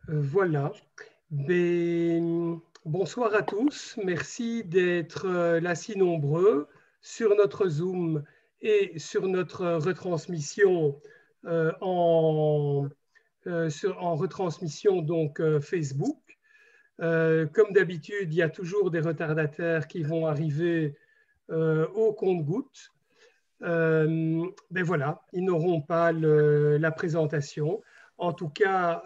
Voilà. Bonsoir à tous. Merci d'être là si nombreux sur notre Zoom et sur notre retransmission en retransmission donc Facebook. Comme d'habitude, il y a toujours des retardataires qui vont arriver au compte-gouttes. Voilà, ils n'auront pas la présentation. En tout cas,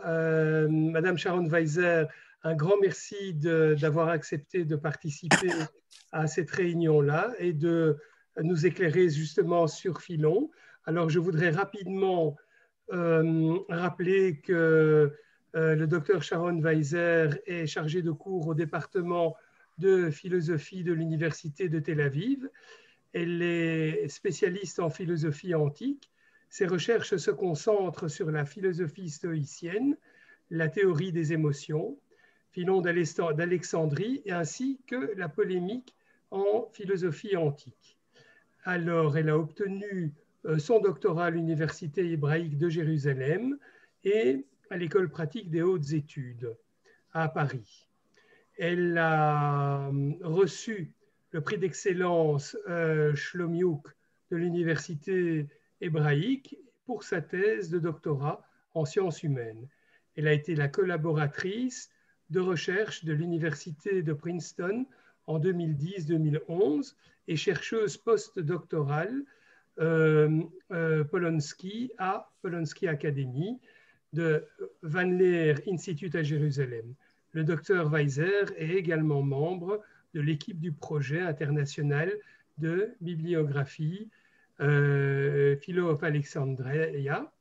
Madame Sharon Weiser, un grand merci d'avoir accepté de participer à cette réunion-là et de nous éclairer justement sur Philon. Alors, je voudrais rapidement rappeler que le docteur Sharon Weiser est chargé de cours au département de philosophie de l'Université de Tel Aviv. Elle est spécialiste en philosophie antique. Ses recherches se concentrent sur la philosophie stoïcienne, la théorie des émotions, Philon d'Alexandrie, ainsi que la polémique en philosophie antique. Alors, elle a obtenu son doctorat à l'Université hébraïque de Jérusalem et à l'École pratique des hautes études à Paris. Elle a reçu le prix d'excellence Shlomiuk de l'Université hébraïque pour sa thèse de doctorat en sciences humaines. Elle a été la collaboratrice de recherche de l'Université de Princeton en 2010-2011 et chercheuse postdoctorale Polonsky à Polonsky Academy de Van Leer Institute à Jérusalem. Le docteur Weiser est également membre de l'équipe du projet international de bibliographie Philo of Alexandria,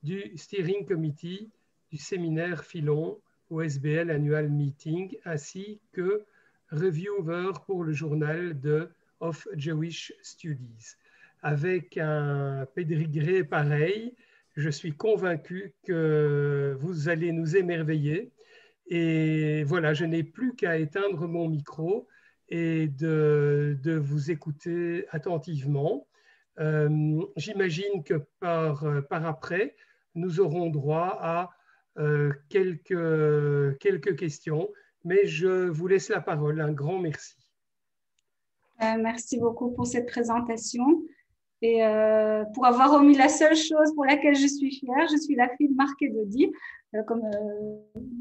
du Steering Committee du séminaire Philon au SBL Annual Meeting, ainsi que reviewer pour le journal of Jewish Studies. Avec un pédigré pareil, je suis convaincu que vous allez nous émerveiller. Et voilà, je n'ai plus qu'à éteindre mon micro et de vous écouter attentivement. J'imagine que par après, nous aurons droit à quelques questions, mais je vous laisse la parole. Un grand merci. Merci beaucoup pour cette présentation. Et pour avoir omis la seule chose pour laquelle je suis fière, je suis la fille de Marc et Dodi, comme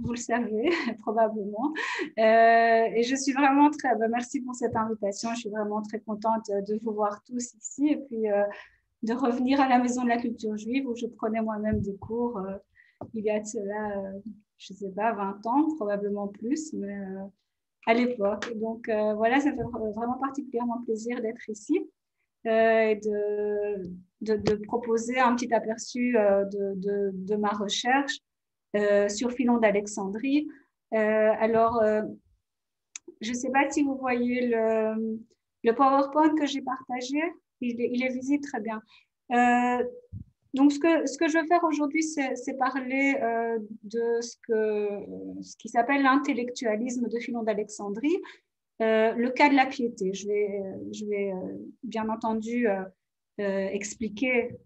vous le savez probablement. Et je suis vraiment merci pour cette invitation. Je suis vraiment très contente de vous voir tous ici et puis de revenir à la Maison de la Culture Juive où je prenais moi-même des cours il y a de cela, je ne sais pas, 20 ans, probablement plus, mais à l'époque. Donc voilà, ça fait vraiment particulièrement plaisir d'être ici. Et de proposer un petit aperçu de ma recherche sur Philon d'Alexandrie. Je ne sais pas si vous voyez le PowerPoint que j'ai partagé. Il est visible très bien. Donc, ce que je vais faire aujourd'hui, c'est parler de ce qui s'appelle l'intellectualisme de Philon d'Alexandrie. Le cas de la piété. Je vais bien entendu expliquer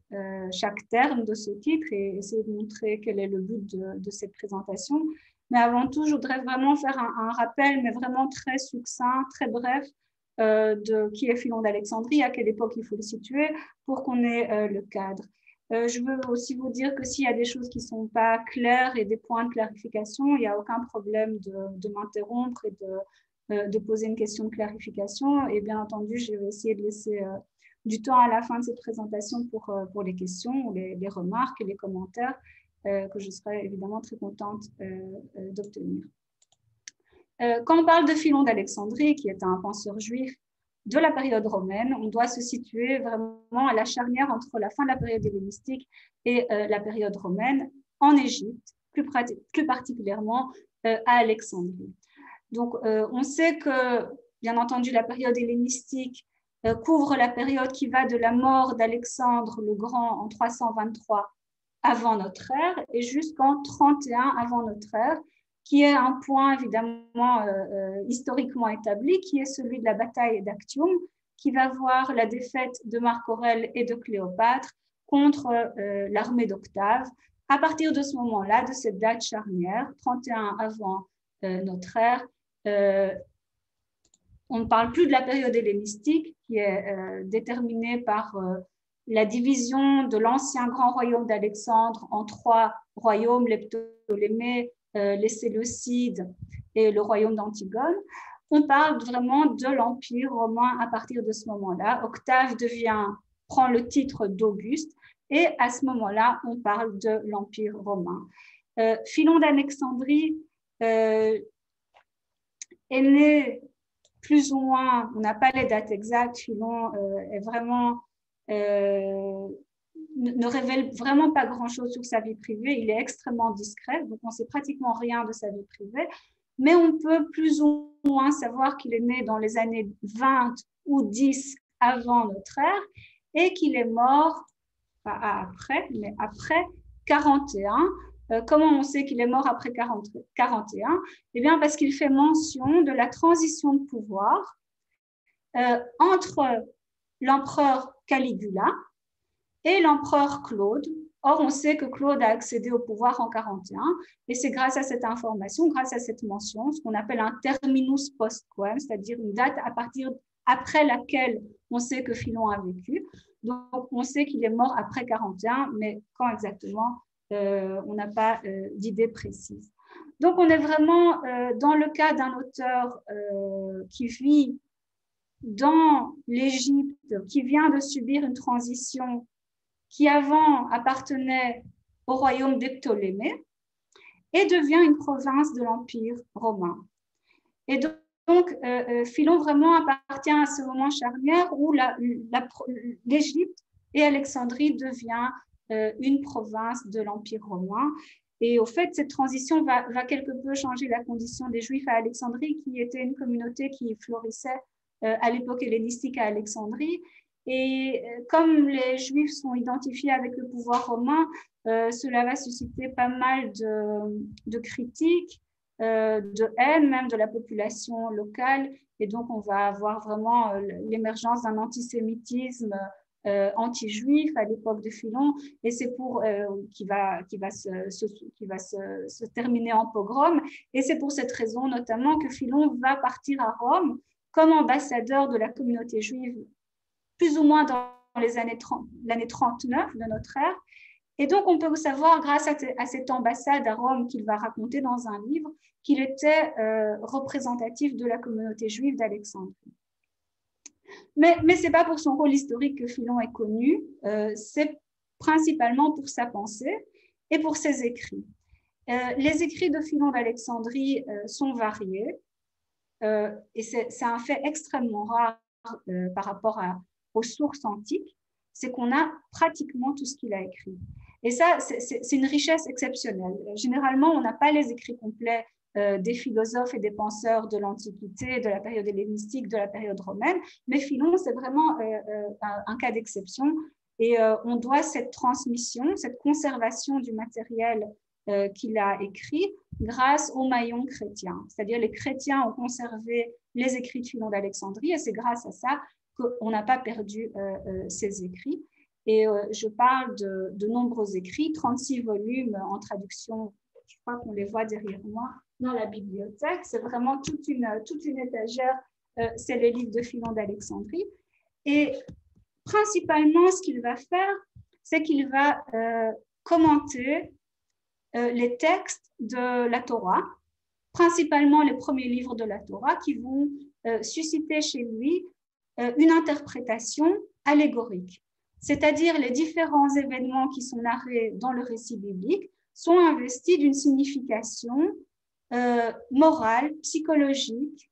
chaque terme de ce titre et essayer de montrer quel est le but de cette présentation. Mais avant tout, je voudrais vraiment faire un rappel, mais vraiment très succinct, très bref, de qui est Philon d'Alexandrie, à quelle époque il faut le situer, pour qu'on ait le cadre. Je veux aussi vous dire que s'il y a des choses qui ne sont pas claires et des points de clarification, il n'y a aucun problème de m'interrompre et de poser une question de clarification. Et bien entendu, je vais essayer de laisser du temps à la fin de cette présentation pour les questions, ou les remarques et les commentaires que je serai évidemment très contente d'obtenir. Quand on parle de Philon d'Alexandrie, qui est un penseur juif de la période romaine, on doit se situer vraiment à la charnière entre la fin de la période hellénistique et la période romaine en Égypte, plus particulièrement à Alexandrie. Donc, on sait que, bien entendu, la période hellénistique couvre la période qui va de la mort d'Alexandre le Grand en 323 avant notre ère et jusqu'en 31 avant notre ère, qui est un point évidemment historiquement établi, qui est celui de la bataille d'Actium, qui va voir la défaite de Marc Aurèle et de Cléopâtre contre l'armée d'Octave, À partir de ce moment-là, de cette date charnière, 31 avant notre ère, on ne parle plus de la période hellénistique qui est déterminée par la division de l'ancien grand royaume d'Alexandre en 3 royaumes, les Ptolémées, les Séleucides et le royaume d'Antigone. On parle vraiment de l'Empire romain à partir de ce moment-là. Octave prend le titre d'Auguste et à ce moment-là, on parle de l'Empire romain. Philon d'Alexandrie est né plus ou moins, on n'a pas les dates exactes, Philon est vraiment, ne révèle vraiment pas grand-chose sur sa vie privée, il est extrêmement discret, donc on ne sait pratiquement rien de sa vie privée, mais on peut plus ou moins savoir qu'il est né dans les années 20 ou 10 avant notre ère et qu'il est mort, pas après, mais après 41. Comment on sait qu'il est mort après 41? Eh bien, parce qu'il fait mention de la transition de pouvoir entre l'empereur Caligula et l'empereur Claude. Or, on sait que Claude a accédé au pouvoir en 41, et c'est grâce à cette information, grâce à cette mention, ce qu'on appelle un terminus postquem, c'est-à-dire une date après laquelle on sait que Philon a vécu. Donc, on sait qu'il est mort après 41, mais quand exactement, on n'a pas d'idée précise. Donc, on est vraiment dans le cas d'un auteur qui vit dans l'Égypte, qui vient de subir une transition qui avant appartenait au royaume des Ptolémées et devient une province de l'Empire romain. Et donc, Philon vraiment appartient à ce moment charnière où l'Égypte et Alexandrie devient une province de l'Empire romain. Et au fait, cette transition va quelque peu changer la condition des Juifs à Alexandrie, qui était une communauté qui florissait à l'époque hellénistique à Alexandrie. Et comme les Juifs sont identifiés avec le pouvoir romain, cela va susciter pas mal de critiques, de haine même de la population locale. Et donc, on va avoir vraiment l'émergence d'un antisémitisme anti-juif à l'époque de Philon. Et c'est qui va se terminer en pogrom. Et c'est pour cette raison notamment que Philon va partir à Rome comme ambassadeur de la communauté juive plus ou moins dans l'année 39 de notre ère. Et donc, on peut savoir, grâce à cette ambassade à Rome qu'il va raconter dans un livre, qu'il était représentatif de la communauté juive d'Alexandrie. Mais ce n'est pas pour son rôle historique que Philon est connu, c'est principalement pour sa pensée et pour ses écrits. Les écrits de Philon d'Alexandrie sont variés, et c'est un fait extrêmement rare par rapport aux sources antiques, c'est qu'on a pratiquement tout ce qu'il a écrit. Et ça, c'est une richesse exceptionnelle. Généralement, on n'a pas les écrits complets des philosophes et des penseurs de l'Antiquité, de la période hellénistique, de la période romaine, mais Philon, c'est vraiment un cas d'exception. Et on doit cette transmission, cette conservation du matériel qu'il a écrit grâce aux maillons chrétiens. C'est-à-dire les chrétiens ont conservé les écrits de Philon d'Alexandrie et c'est grâce à ça qu'on n'a pas perdu ces écrits. Et je parle de nombreux écrits, 36 volumes en traduction, je crois qu'on les voit derrière moi dans la bibliothèque. C'est vraiment toute une étagère, c'est les livres de Philon d'Alexandrie. Et principalement, ce qu'il va faire, c'est qu'il va commenter les textes de la Torah, principalement les premiers livres de la Torah, qui vont susciter chez lui une interprétation allégorique. C'est-à-dire les différents événements qui sont narrés dans le récit biblique sont investis d'une signification morale, psychologique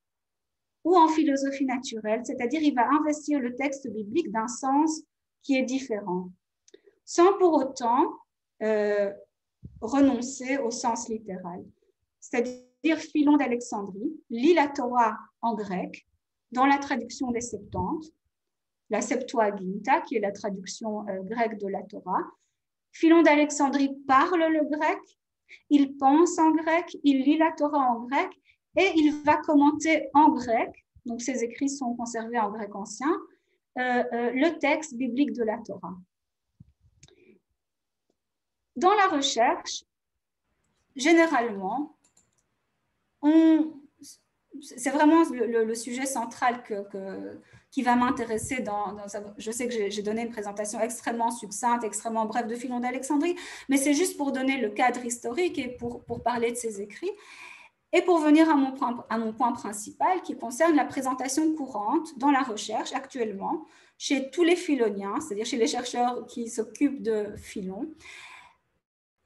ou en philosophie naturelle, c'est-à-dire il va investir le texte biblique d'un sens qui est différent, sans pour autant renoncer au sens littéral. C'est-à-dire Philon d'Alexandrie lit la Torah en grec dans la traduction des Septante, la Septuaginta, qui est la traduction grecque de la Torah. Philon d'Alexandrie parle le grec, il pense en grec, il lit la Torah en grec et il va commenter en grec, donc ses écrits sont conservés en grec ancien, le texte biblique de la Torah. dans la recherche, généralement, c'est vraiment le sujet central qui va m'intéresser. Je sais que j'ai donné une présentation extrêmement succincte, extrêmement brève de Philon d'Alexandrie, mais c'est juste pour donner le cadre historique et pour parler de ses écrits. Et pour venir à mon point principal qui concerne la présentation courante dans la recherche actuellement chez tous les philoniens, c'est-à-dire chez les chercheurs qui s'occupent de Philon.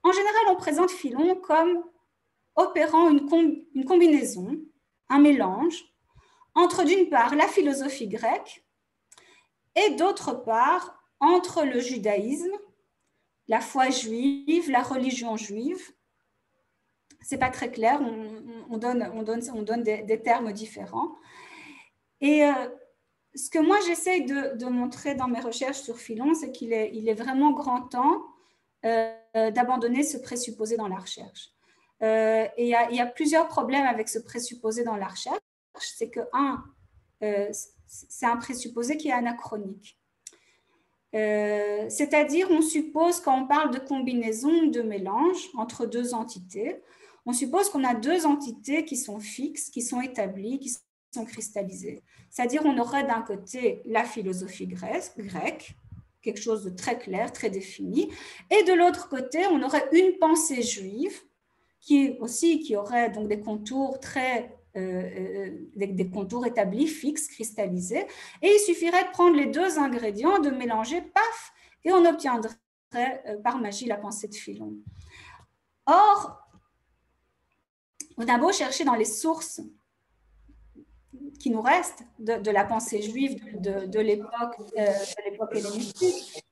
En général, on présente Philon comme opérant une combinaison, un mélange entre d'une part la philosophie grecque et d'autre part entre le judaïsme, la foi juive, la religion juive. C'est pas très clair, on donne des termes différents. Et ce que moi j'essaie de montrer dans mes recherches sur Philon, c'est qu'il est vraiment grand temps d'abandonner ce présupposé dans la recherche. Et il y a plusieurs problèmes avec ce présupposé dans la recherche. C'est que, c'est un présupposé qui est anachronique. C'est-à-dire, on suppose, quand on parle de combinaison, de mélange entre deux entités, on suppose qu'on a deux entités qui sont fixes, qui sont établies, qui sont cristallisées. C'est-à-dire, on aurait d'un côté la philosophie grecque, quelque chose de très clair, très défini, et de l'autre côté, on aurait une pensée juive qui aurait donc des contours des contours établis, fixes, cristallisés, et il suffirait de prendre les deux ingrédients, de mélanger, paf, et on obtiendrait par magie la pensée de Philon. Or, on a beau chercher dans les sources qui nous restent de la pensée juive de l'époque hellénistique,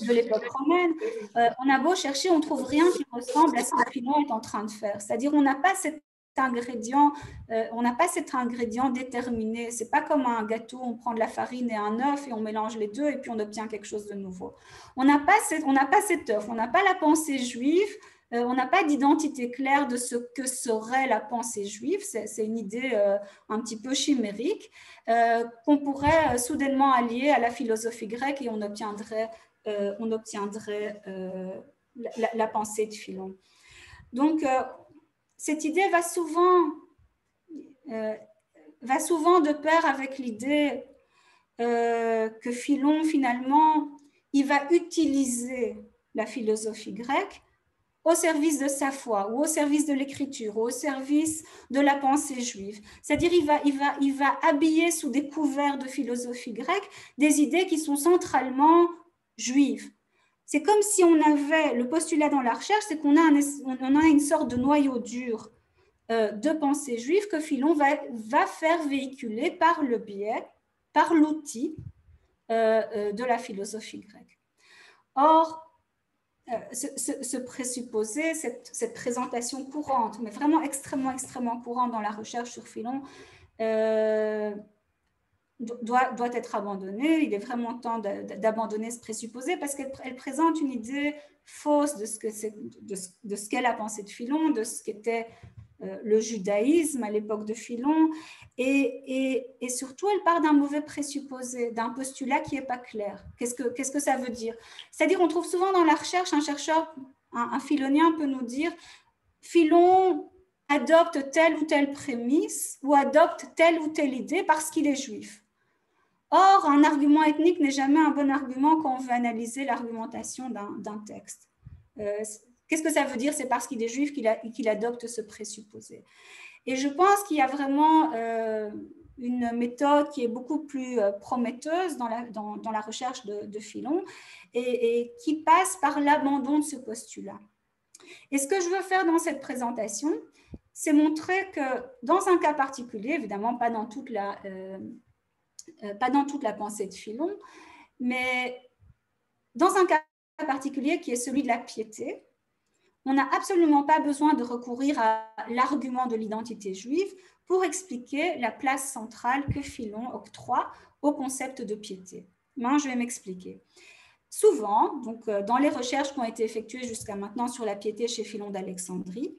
de l'époque romaine, on a beau chercher, on ne trouve rien qui ressemble à ce que Philon est en train de faire. C'est-à-dire, on n'a pas cet ingrédient déterminé. C'est pas comme un gâteau, on prend de la farine et un œuf et on mélange les deux et puis on obtient quelque chose de nouveau. On n'a pas cet œuf, on n'a pas la pensée juive, on n'a pas d'identité claire de ce que serait la pensée juive. C'est une idée un petit peu chimérique qu'on pourrait soudainement allier à la philosophie grecque et on obtiendrait la pensée de Philon. Donc, cette idée va souvent de pair avec l'idée que Philon, finalement, il va utiliser la philosophie grecque au service de sa foi, ou au service de l'écriture, ou au service de la pensée juive. C'est-à-dire, il va habiller sous des couverts de philosophie grecque des idées qui sont centralement juive. C'est comme si on avait le postulat dans la recherche, c'est qu'on a une sorte de noyau dur de pensée juive que Philon va faire véhiculer par le biais, par l'outil de la philosophie grecque. Or, ce présupposé, cette présentation courante, mais vraiment extrêmement, extrêmement courante dans la recherche sur Philon, doit être abandonnée. Il est vraiment temps d'abandonner ce présupposé parce qu'elle présente une idée fausse de ce qu'est la pensée de Philon, de ce qu'était le judaïsme à l'époque de Philon, et surtout elle part d'un mauvais présupposé, d'un postulat qui n'est pas clair. Qu'est-ce que ça veut dire? C'est-à-dire, on trouve souvent dans la recherche, un philonien peut nous dire Philon adopte telle ou telle prémisse ou adopte telle ou telle idée parce qu'il est juif. Or, un argument ethnique n'est jamais un bon argument quand on veut analyser l'argumentation d'un texte. Qu'est-ce que ça veut dire? C'est parce qu'il est juif qu'il adopte ce présupposé. Et je pense qu'il y a vraiment une méthode qui est beaucoup plus prometteuse dans la recherche de Philon et qui passe par l'abandon de ce postulat. Et ce que je veux faire dans cette présentation, c'est montrer que dans un cas particulier, évidemment pas dans toute la pensée de Philon, mais dans un cas particulier qui est celui de la piété, on n'a absolument pas besoin de recourir à l'argument de l'identité juive pour expliquer la place centrale que Philon octroie au concept de piété. Je vais m'expliquer. Souvent, donc, dans les recherches qui ont été effectuées jusqu'à maintenant sur la piété chez Philon d'Alexandrie,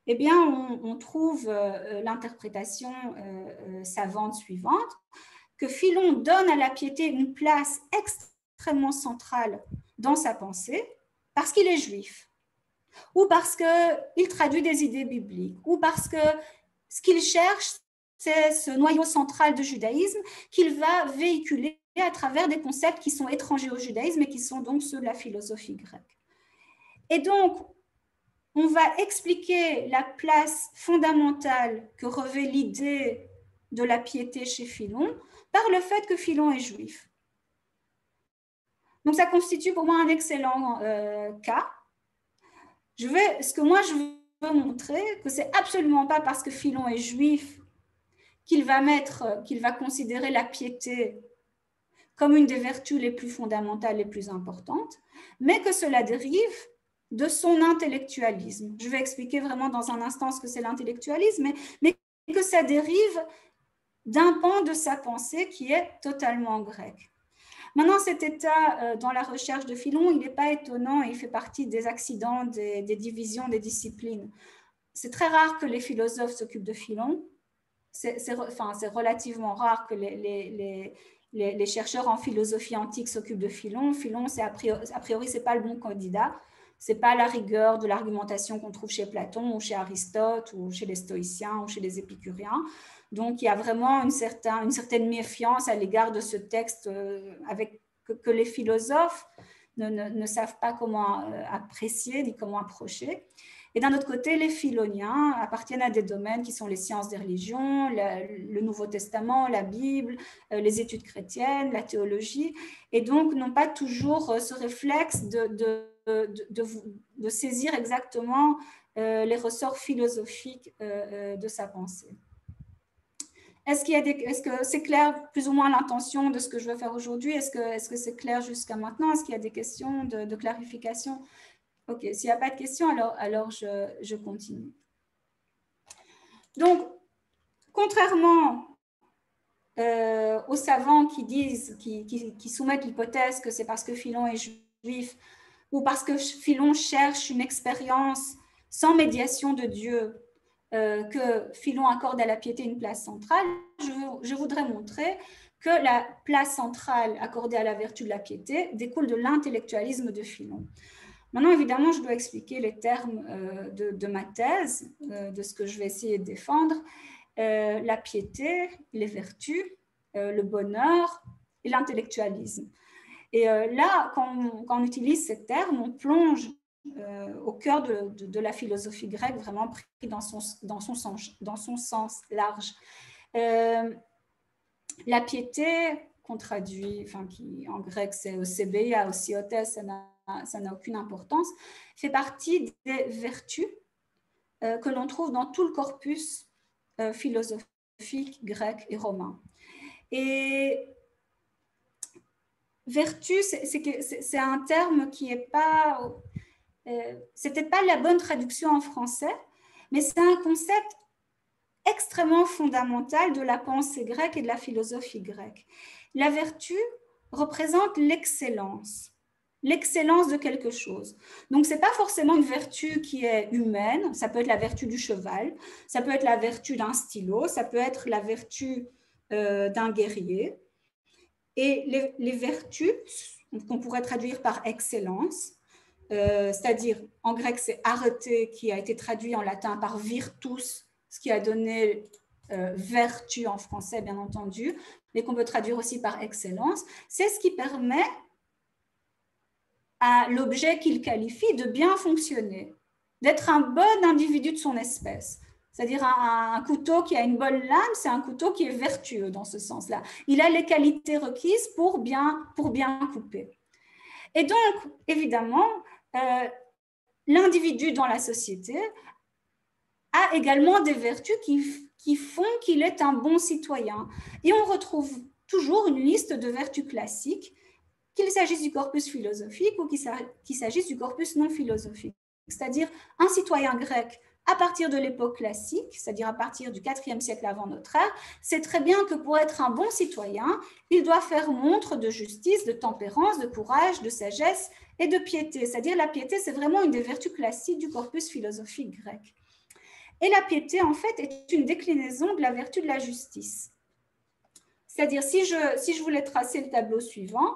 eh bien, on trouve l'interprétation savante suivante, que Philon donne à la piété une place extrêmement centrale dans sa pensée parce qu'il est juif. ou parce qu'il traduit des idées bibliques, ou parce que ce qu'il cherche, c'est ce noyau central de judaïsme qu'il va véhiculer à travers des concepts qui sont étrangers au judaïsme et qui sont donc ceux de la philosophie grecque. Et donc, on va expliquer la place fondamentale que revêt l'idée de la piété chez Philon par le fait que Philon est juif. Donc, ça constitue pour moi un excellent cas. Ce que moi, je veux montrer, que ce n'est absolument pas parce que Philon est juif qu'il va considérer la piété comme une des vertus les plus fondamentales, les plus importantes, mais que cela dérive de son intellectualisme. Je vais expliquer vraiment dans un instant ce que c'est l'intellectualisme, mais que ça dérive d'un pan de sa pensée qui est totalement grec. Maintenant, cet état dans la recherche de Philon, il n'est pas étonnant et il fait partie des accidents, des divisions, des disciplines. C'est très rare que les philosophes s'occupent de Philon. C'est relativement rare que les chercheurs en philosophie antique s'occupent de Philon. Philon, a priori, ce n'est pas le bon candidat. Ce n'est pas la rigueur de l'argumentation qu'on trouve chez Platon ou chez Aristote ou chez les stoïciens ou chez les épicuriens. Donc, il y a vraiment une certaine méfiance à l'égard de ce texte que les philosophes ne savent pas comment apprécier ni comment approcher. Et d'un autre côté, les philoniens appartiennent à des domaines qui sont les sciences des religions, le Nouveau Testament, la Bible, les études chrétiennes, la théologie, et donc n'ont pas toujours ce réflexe de saisir exactement les ressorts philosophiques de sa pensée. Est-ce que c'est clair plus ou moins l'intention de ce que je veux faire aujourd'hui? Est-ce que c'est clair jusqu'à maintenant? Est-ce qu'il y a des questions de clarification? Ok, s'il n'y a pas de questions, alors je continue. Donc, contrairement aux savants qui soumettent l'hypothèse que c'est parce que Philon est juif ou parce que Philon cherche une expérience sans médiation de Dieu, que Philon accorde à la piété une place centrale, je voudrais montrer que la place centrale accordée à la vertu de la piété découle de l'intellectualisme de Philon. Maintenant, évidemment, je dois expliquer les termes de ma thèse, de ce que je vais essayer de défendre. La piété, les vertus, le bonheur et l'intellectualisme. Et là, quand on utilise ces termes, on plonge au cœur de la philosophie grecque, vraiment pris dans son sens large. La piété, qu'on traduit, qui en grec c'est eusebia, osiotes, ça n'a aucune importance, fait partie des vertus que l'on trouve dans tout le corpus philosophique grec et romain. Et vertu, c'est un terme qui n'est pas... c'est peut-être pas la bonne traduction en français, mais c'est un concept extrêmement fondamental de la pensée grecque et de la philosophie grecque. La vertu représente l'excellence de quelque chose. Donc, ce n'est pas forcément une vertu qui est humaine, ça peut être la vertu du cheval, ça peut être la vertu d'un stylo, ça peut être la vertu d'un guerrier. Et les vertus, qu'on pourrait traduire par excellence, c'est-à-dire en grec c'est arete qui a été traduit en latin par virtus, ce qui a donné vertu en français bien entendu, mais qu'on peut traduire aussi par excellence, c'est ce qui permet à l'objet qu'il qualifie de bien fonctionner, d'être un bon individu de son espèce. C'est-à-dire un couteau qui a une bonne lame, c'est un couteau qui est vertueux dans ce sens-là. Il a les qualités requises pour bien couper. Et donc, évidemment, l'individu dans la société a également des vertus qui font qu'il est un bon citoyen. Et on retrouve toujours une liste de vertus classiques, qu'il s'agisse du corpus philosophique ou qu'il s'agisse du corpus non philosophique. C'est-à-dire un citoyen grec à partir de l'époque classique, c'est-à-dire à partir du IVe siècle avant notre ère, sait très bien que pour être un bon citoyen, il doit faire montre de justice, de tempérance, de courage, de sagesse et de piété. C'est-à-dire la piété, c'est vraiment une des vertus classiques du corpus philosophique grec. Et la piété, en fait, est une déclinaison de la vertu de la justice. C'est-à-dire, si je voulais tracer le tableau suivant,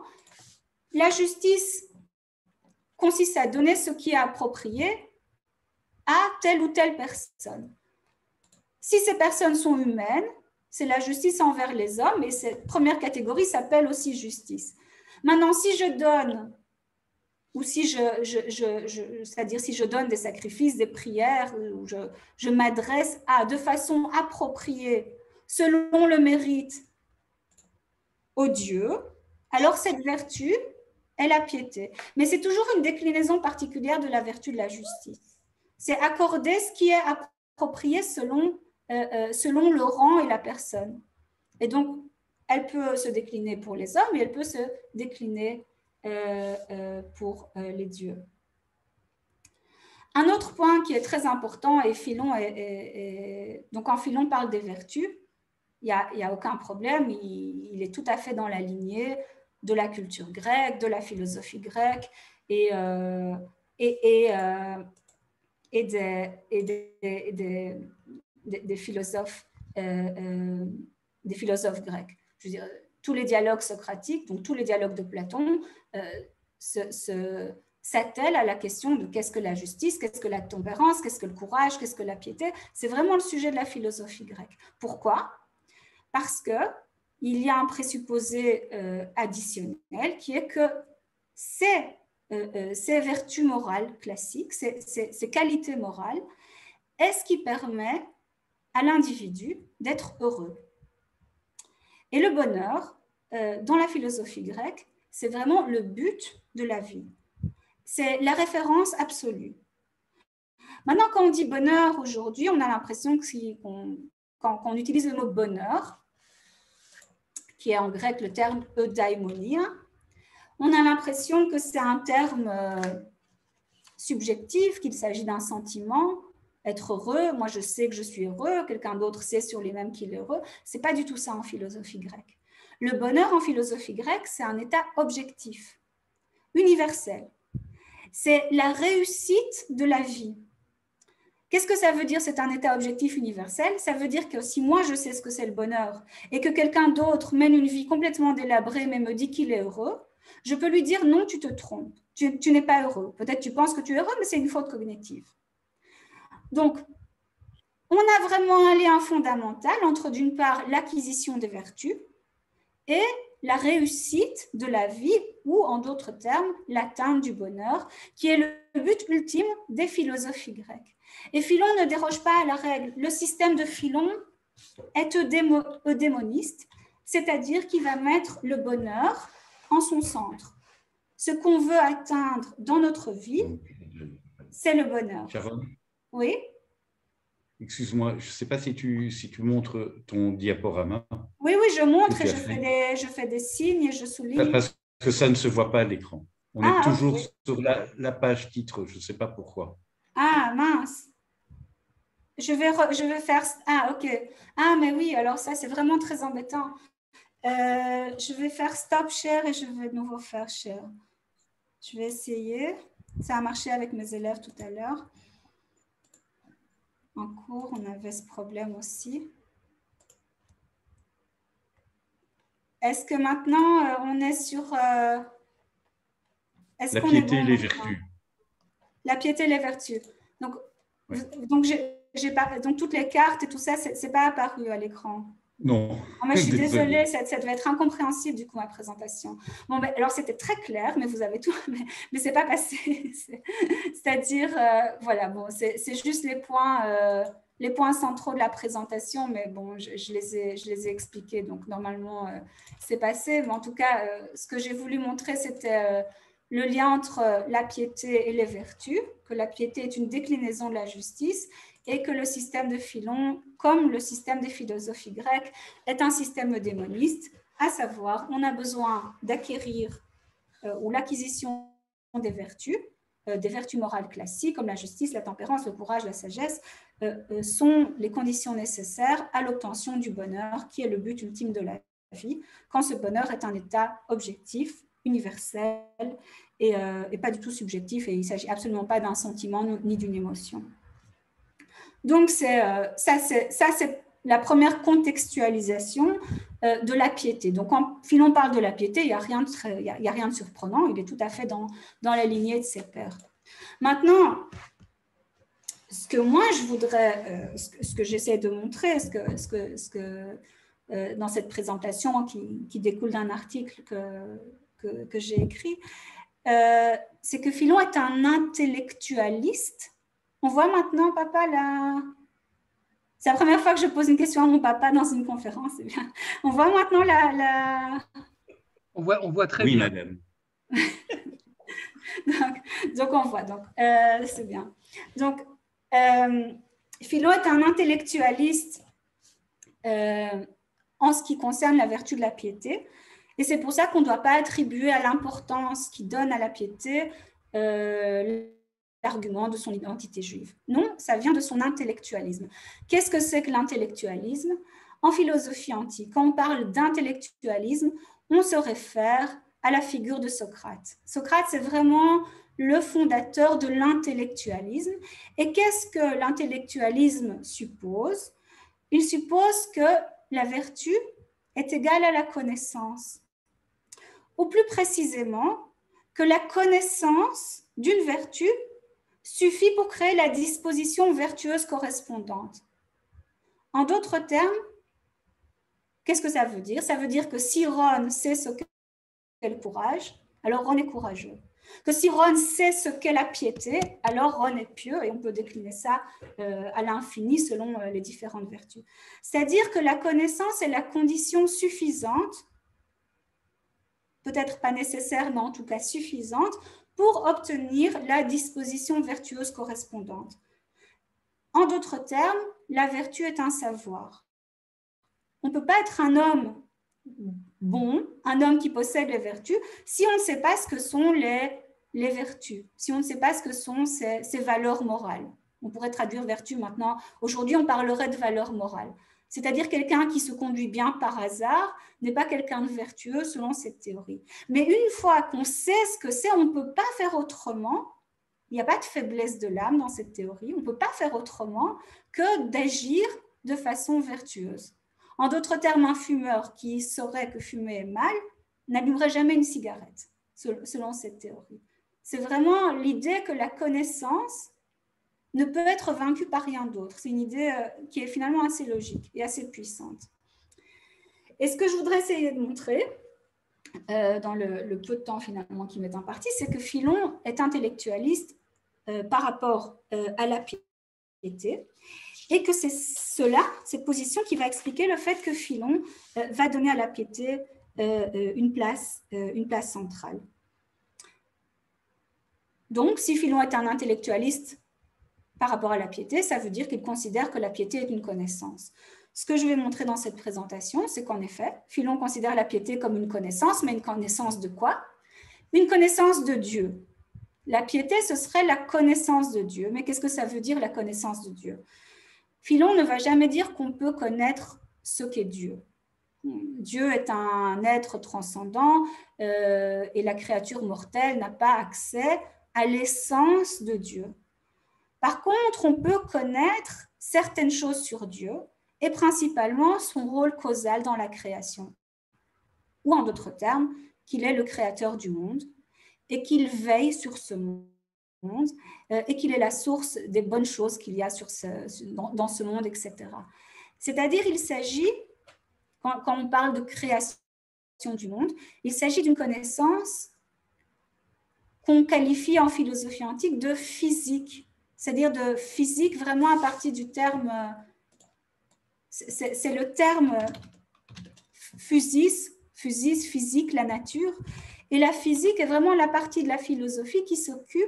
la justice consiste à donner ce qui est approprié à telle ou telle personne. Si ces personnes sont humaines, c'est la justice envers les hommes et cette première catégorie s'appelle aussi justice. Maintenant, si je donne, ou si c'est-à-dire si je donne des sacrifices, des prières, ou je m'adresse de façon appropriée, selon le mérite, au Dieu, alors cette vertu est la piété. Mais c'est toujours une déclinaison particulière de la vertu de la justice. C'est accorder ce qui est approprié selon le rang et la personne. Et donc, elle peut se décliner pour les hommes et elle peut se décliner pour les dieux. Un autre point qui est très important, et Philon donc quand Philon parle des vertus, il n'y a aucun problème, il est tout à fait dans la lignée de la culture grecque, de la philosophie grecque et des philosophes grecs. Je veux dire, tous les dialogues socratiques, donc tous les dialogues de Platon, s'attellent à la question de qu'est-ce que la justice, qu'est-ce que la tempérance, qu'est-ce que le courage, qu'est-ce que la piété. C'est vraiment le sujet de la philosophie grecque. Pourquoi ? Parce qu'il y a un présupposé additionnel qui est que ces vertus morales classiques, ces qualités morales, est ce qui permet à l'individu d'être heureux. Et le bonheur, dans la philosophie grecque, c'est vraiment le but de la vie. C'est la référence absolue. Maintenant, quand on dit bonheur aujourd'hui, on a l'impression que quand on utilise le mot bonheur, qui est en grec le terme eudaimonia, on a l'impression que c'est un terme subjectif, qu'il s'agit d'un sentiment, être heureux. Moi, je sais que je suis heureux, quelqu'un d'autre sait sur lui-même qu'il est heureux. Ce n'est pas du tout ça en philosophie grecque. Le bonheur en philosophie grecque, c'est un état objectif, universel. C'est la réussite de la vie. Qu'est-ce que ça veut dire, c'est un état objectif universel? Ça veut dire que si moi je sais ce que c'est le bonheur et que quelqu'un d'autre mène une vie complètement délabrée mais me dit qu'il est heureux, je peux lui dire non, tu te trompes, tu n'es pas heureux. Peut-être tu penses que tu es heureux, mais c'est une faute cognitive. Donc, on a vraiment un lien fondamental entre d'une part l'acquisition des vertus et la réussite de la vie ou en d'autres termes l'atteinte du bonheur qui est le but ultime des philosophies grecques. Et Philon ne déroge pas à la règle. Le système de Philon est eudémoniste, c'est-à-dire qu'il va mettre le bonheur en son centre. Ce qu'on veut atteindre dans notre vie, c'est le bonheur. Sharon ? Oui. Excuse-moi, je ne sais pas si tu montres ton diaporama. Oui, je montre et je fais des signes et je souligne. Parce que ça ne se voit pas à l'écran. On est toujours sur la page titre, je ne sais pas pourquoi. Ah, mince. Je vais faire... Ah, ok. Ah, mais oui, alors ça, c'est vraiment très embêtant. Je vais faire stop share et je vais de nouveau faire share. Je vais essayer. Ça a marché avec mes élèves tout à l'heure. En cours, on avait ce problème aussi. Est-ce que maintenant, on est sur... La piété et les vertus. La piété et les vertus. Donc, oui. Donc, toutes les cartes et tout ça, ce n'est pas apparu à l'écran. Non. Mais je suis désolée, ça devait être incompréhensible du coup, ma présentation. Bon, alors, c'était très clair, mais vous avez tout, mais ce n'est pas passé. C'est-à-dire, voilà, bon, c'est juste les points centraux de la présentation, mais bon, je les ai expliqués, donc normalement, c'est passé. Mais en tout cas, ce que j'ai voulu montrer, c'était le lien entre la piété et les vertus, que la piété est une déclinaison de la justice et que le système de Philon, comme le système des philosophies grecques, est un système eudémoniste, à savoir, on a besoin d'acquérir ou l'acquisition des vertus morales classiques comme la justice, la tempérance, le courage, la sagesse, sont les conditions nécessaires à l'obtention du bonheur, qui est le but ultime de la vie, quand ce bonheur est un état objectif, universel et pas du tout subjectif, et il ne s'agit absolument pas d'un sentiment ni d'une émotion. Donc, ça, c'est la première contextualisation de la piété. Donc, quand Philon parle de la piété, il n'y a rien de surprenant, il est tout à fait dans la lignée de ses pairs. Maintenant, ce que moi je voudrais, ce que j'essaie de montrer, dans cette présentation qui découle d'un article que j'ai écrit, c'est que Philon est un intellectualiste. On voit maintenant, papa, là. C'est la première fois que je pose une question à mon papa dans une conférence. C'est bien. On voit maintenant la... On voit très oui, bien. Oui, madame. donc, on voit. Donc, c'est bien. Donc, Philon est un intellectualiste en ce qui concerne la vertu de la piété. Et c'est pour ça qu'on ne doit pas attribuer à l'importance qu'il donne à la piété l'argument de son identité juive. Non, ça vient de son intellectualisme. Qu'est-ce que c'est que l'intellectualisme? En philosophie antique, quand on parle d'intellectualisme, on se réfère à la figure de Socrate. Socrate, c'est vraiment le fondateur de l'intellectualisme. Et qu'est-ce que l'intellectualisme suppose? Il suppose que la vertu est égale à la connaissance. Ou plus précisément, que la connaissance d'une vertu suffit pour créer la disposition vertueuse correspondante. En d'autres termes, qu'est-ce que ça veut dire? Ça veut dire que si Ron sait ce qu'est le courage, alors Ron est courageux. Que si Ron sait ce qu'est la piété, alors Ron est pieux, et on peut décliner ça à l'infini selon les différentes vertus. C'est-à-dire que la connaissance est la condition suffisante, peut-être pas nécessaire, mais en tout cas suffisante, pour obtenir la disposition vertueuse correspondante. En d'autres termes, la vertu est un savoir. On ne peut pas être un homme bon, un homme qui possède les vertus, si on ne sait pas ce que sont les vertus, si on ne sait pas ce que sont ces valeurs morales. On pourrait traduire vertu maintenant. Aujourd'hui, on parlerait de valeurs morales. C'est-à-dire quelqu'un qui se conduit bien par hasard n'est pas quelqu'un de vertueux selon cette théorie. Mais une fois qu'on sait ce que c'est, on ne peut pas faire autrement. Il n'y a pas de faiblesse de l'âme dans cette théorie. On ne peut pas faire autrement que d'agir de façon vertueuse. En d'autres termes, un fumeur qui saurait que fumer est mal n'allumerait jamais une cigarette, selon cette théorie. C'est vraiment l'idée que la connaissance ne peut être vaincue par rien d'autre. C'est une idée qui est finalement assez logique et assez puissante. Et ce que je voudrais essayer de montrer, dans le peu de temps finalement qui m'est imparti, c'est que Philon est intellectualiste par rapport à la piété, et que c'est cela, cette position, qui va expliquer le fait que Philon va donner à la piété une place centrale. Donc, si Philon est un intellectualiste par rapport à la piété, ça veut dire qu'il considère que la piété est une connaissance. Ce que je vais montrer dans cette présentation, c'est qu'en effet, Philon considère la piété comme une connaissance, mais une connaissance de quoi? Une connaissance de Dieu. La piété, ce serait la connaissance de Dieu. Mais qu'est-ce que ça veut dire, la connaissance de Dieu? Philon ne va jamais dire qu'on peut connaître ce qu'est Dieu. Dieu est un être transcendant et la créature mortelle n'a pas accès à l'essence de Dieu. Par contre, on peut connaître certaines choses sur Dieu et principalement son rôle causal dans la création. Ou en d'autres termes, qu'il est le créateur du monde et qu'il veille sur ce monde et qu'il est la source des bonnes choses qu'il y a dans ce monde, etc. C'est-à-dire, il s'agit, quand on parle de création du monde, il s'agit d'une connaissance qu'on qualifie en philosophie antique de physique, c'est-à-dire de physique vraiment à partir du terme, c'est le terme physis, physique, la nature, et la physique est vraiment la partie de la philosophie qui s'occupe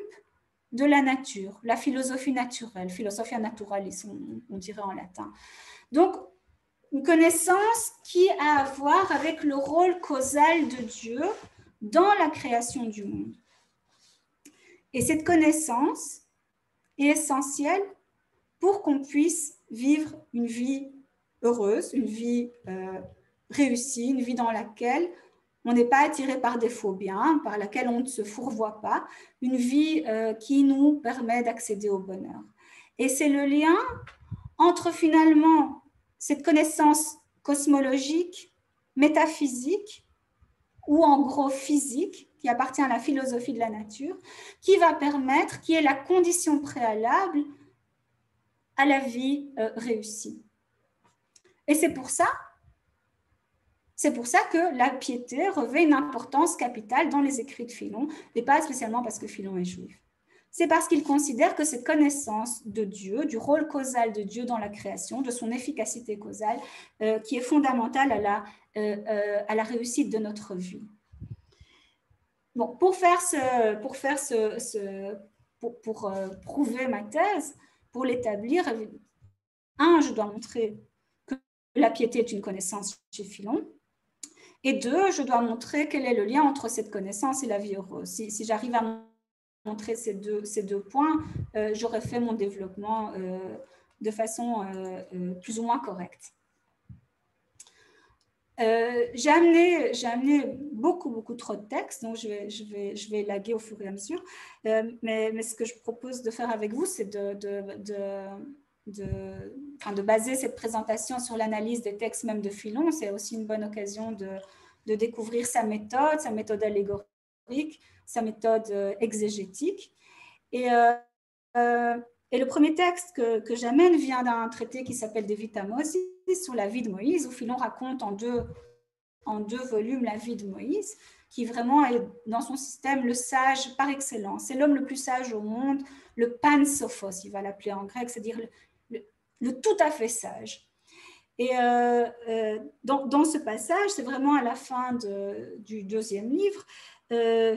de la nature, la philosophie naturelle, philosophia naturalis, on dirait en latin. Donc, une connaissance qui a à voir avec le rôle causal de Dieu dans la création du monde. Et cette connaissance est essentielle pour qu'on puisse vivre une vie heureuse, une vie réussie, une vie dans laquelle on n'est pas attiré par des faux biens, par laquelle on ne se fourvoie pas, une vie qui nous permet d'accéder au bonheur. Et c'est le lien entre finalement cette connaissance cosmologique, métaphysique, ou en gros physique, qui appartient à la philosophie de la nature, qui va permettre, qui est la condition préalable à la vie réussie. Et c'est pour ça que la piété revêt une importance capitale dans les écrits de Philon, et pas spécialement parce que Philon est juif. C'est parce qu'il considère que cette connaissance de Dieu, du rôle causal de Dieu dans la création, de son efficacité causale, qui est fondamentale à la réussite de notre vie. Bon, pour prouver ma thèse, pour l'établir, je dois montrer que la piété est une connaissance chez Philon, et 2, je dois montrer quel est le lien entre cette connaissance et la vie heureuse. Si j'arrive à montrer ces deux points, j'aurais fait mon développement de façon plus ou moins correcte. J'ai amené beaucoup trop de textes, donc je vais élaguer au fur et à mesure. Mais ce que je propose de faire avec vous, c'est de baser cette présentation sur l'analyse des textes même de Philon. C'est aussi une bonne occasion de découvrir sa méthode allégorique, sa méthode exégétique. Et le premier texte que j'amène vient d'un traité qui s'appelle De Vita Mosiis, sur la vie de Moïse, où Philon raconte en deux volumes la vie de Moïse, qui vraiment est dans son système le sage par excellence. C'est l'homme le plus sage au monde, le pansophos, il va l'appeler en grec, c'est-à-dire le tout à fait sage. Et dans ce passage, c'est vraiment à la fin du deuxième livre,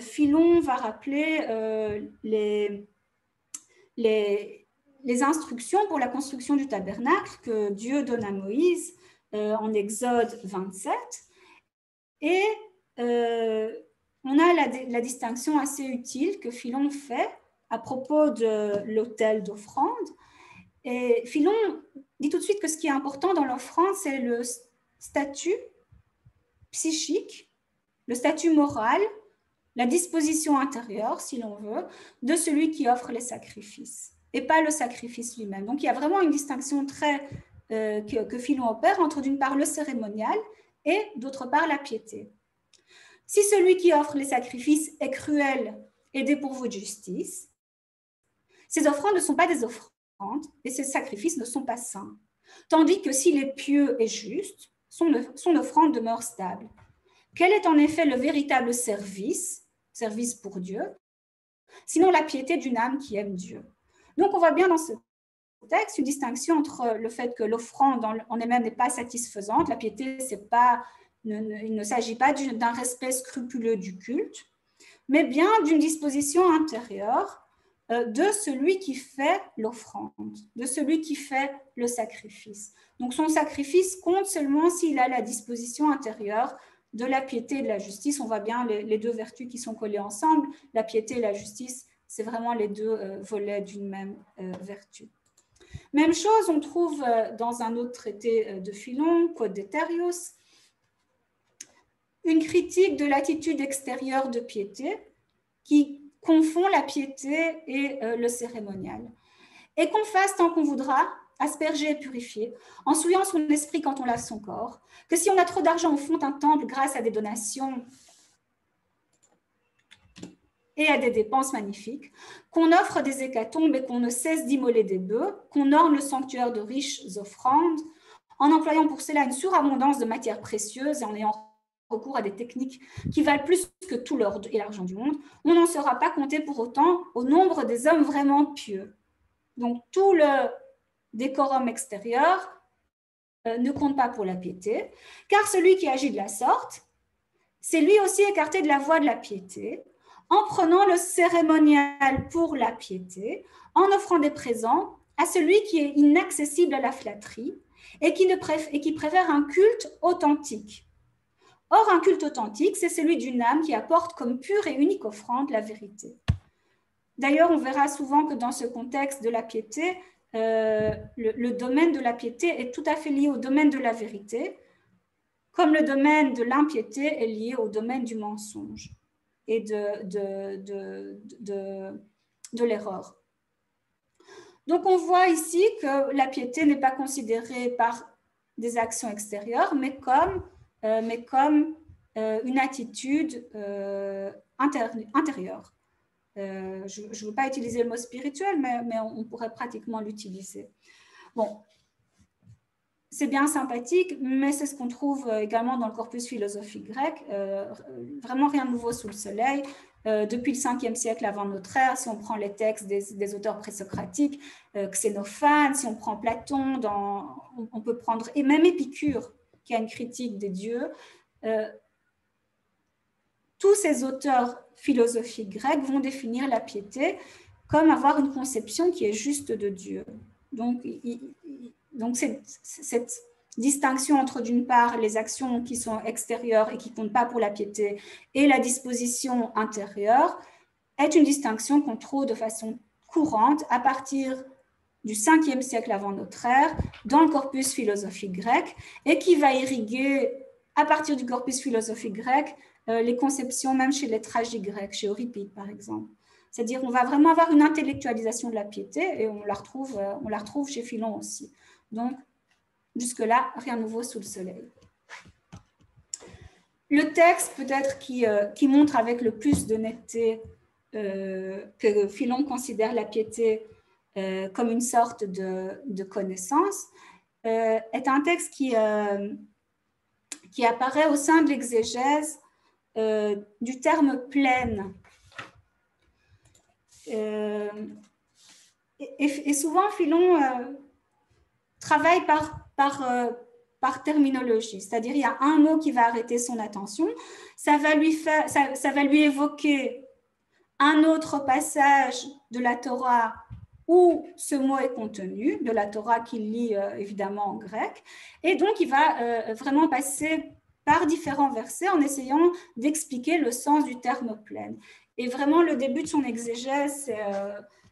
Philon va rappeler les instructions pour la construction du tabernacle que Dieu donne à Moïse en Exode 27. Et on a la distinction assez utile que Philon fait à propos de l'autel d'offrande. Et Philon dit tout de suite que ce qui est important dans l'offrande, c'est le statut psychique, le statut moral, la disposition intérieure, si l'on veut, de celui qui offre les sacrifices, et pas le sacrifice lui-même. Donc, il y a vraiment une distinction que Philon opère entre, d'une part, le cérémonial et, d'autre part, la piété. Si celui qui offre les sacrifices est cruel et dépourvu de justice, ces offrandes ne sont pas des offrandes et ces sacrifices ne sont pas saints. Tandis que s'il est pieux et juste, son offrande demeure stable. Quel est en effet le véritable service pour Dieu, sinon la piété d'une âme qui aime Dieu? Donc, on voit bien dans ce texte une distinction entre le fait que l'offrande en elle-même n'est pas satisfaisante. La piété, il ne s'agit pas d'un respect scrupuleux du culte, mais bien d'une disposition intérieure de celui qui fait l'offrande, de celui qui fait le sacrifice. Donc, son sacrifice compte seulement s'il a la disposition intérieure de la piété et de la justice. On voit bien les deux vertus qui sont collées ensemble. La piété et la justice, c'est vraiment les deux volets d'une même vertu. Même chose, on trouve dans un autre traité de Philon, Quod Deterius, une critique de l'attitude extérieure de piété qui confond la piété et le cérémonial. Et qu'on fasse tant qu'on voudra, asperger et purifier, en souillant son esprit quand on lave son corps, que si on a trop d'argent, on fonde un temple grâce à des donations et à des dépenses magnifiques, qu'on offre des hécatombes et qu'on ne cesse d'immoler des bœufs, qu'on orne le sanctuaire de riches offrandes, en employant pour cela une surabondance de matières précieuses et en ayant recours à des techniques qui valent plus que tout l'or et l'argent du monde, on n'en sera pas compté pour autant au nombre des hommes vraiment pieux. Donc, tout le décorum extérieur ne compte pas pour la piété, car celui qui agit de la sorte, c'est lui aussi écarté de la voie de la piété, en prenant le cérémonial pour la piété, en offrant des présents à celui qui est inaccessible à la flatterie et qui préfère un culte authentique. Or, un culte authentique, c'est celui d'une âme qui apporte comme pure et unique offrande la vérité. D'ailleurs, on verra souvent que dans ce contexte de la piété, le domaine de la piété est tout à fait lié au domaine de la vérité, comme le domaine de l'impiété est lié au domaine du mensonge et de l'erreur. Donc, on voit ici que la piété n'est pas considérée par des actions extérieures, mais comme une attitude intérieure. Je ne veux pas utiliser le mot spirituel, mais on pourrait pratiquement l'utiliser. Bon, c'est bien sympathique, mais c'est ce qu'on trouve également dans le corpus philosophique grec. Vraiment rien de nouveau sous le soleil. Depuis le 5e siècle avant notre ère, si on prend les textes des auteurs présocratiques, Xénophane, si on prend Platon, on peut prendre, et même Épicure, qui a une critique des dieux, tous ces auteurs philosophiques grecs vont définir la piété comme avoir une conception qui est juste de Dieu. Donc cette distinction entre, d'une part, les actions qui sont extérieures et qui ne comptent pas pour la piété et la disposition intérieure est une distinction qu'on trouve de façon courante à partir du 5e siècle avant notre ère dans le corpus philosophique grec et qui va irriguer, à partir du corpus philosophique grec, les conceptions même chez les tragiques grecs, chez Euripide par exemple. C'est-à-dire qu'on va vraiment avoir une intellectualisation de la piété et on la retrouve chez Philon aussi. Donc, jusque-là, rien de nouveau sous le soleil. Le texte, peut-être, qui montre avec le plus de netteté que Philon considère la piété comme une sorte de connaissance, est un texte qui apparaît au sein de l'exégèse du terme pleine. Et souvent, Philon travaille par terminologie, c'est-à-dire il y a un mot qui va arrêter son attention, ça va lui évoquer un autre passage de la Torah où ce mot est contenu, de la Torah qu'il lit évidemment en grec, et donc il va vraiment passer par différents versets en essayant d'expliquer le sens du terme pleine. Et vraiment, le début de son exégèse,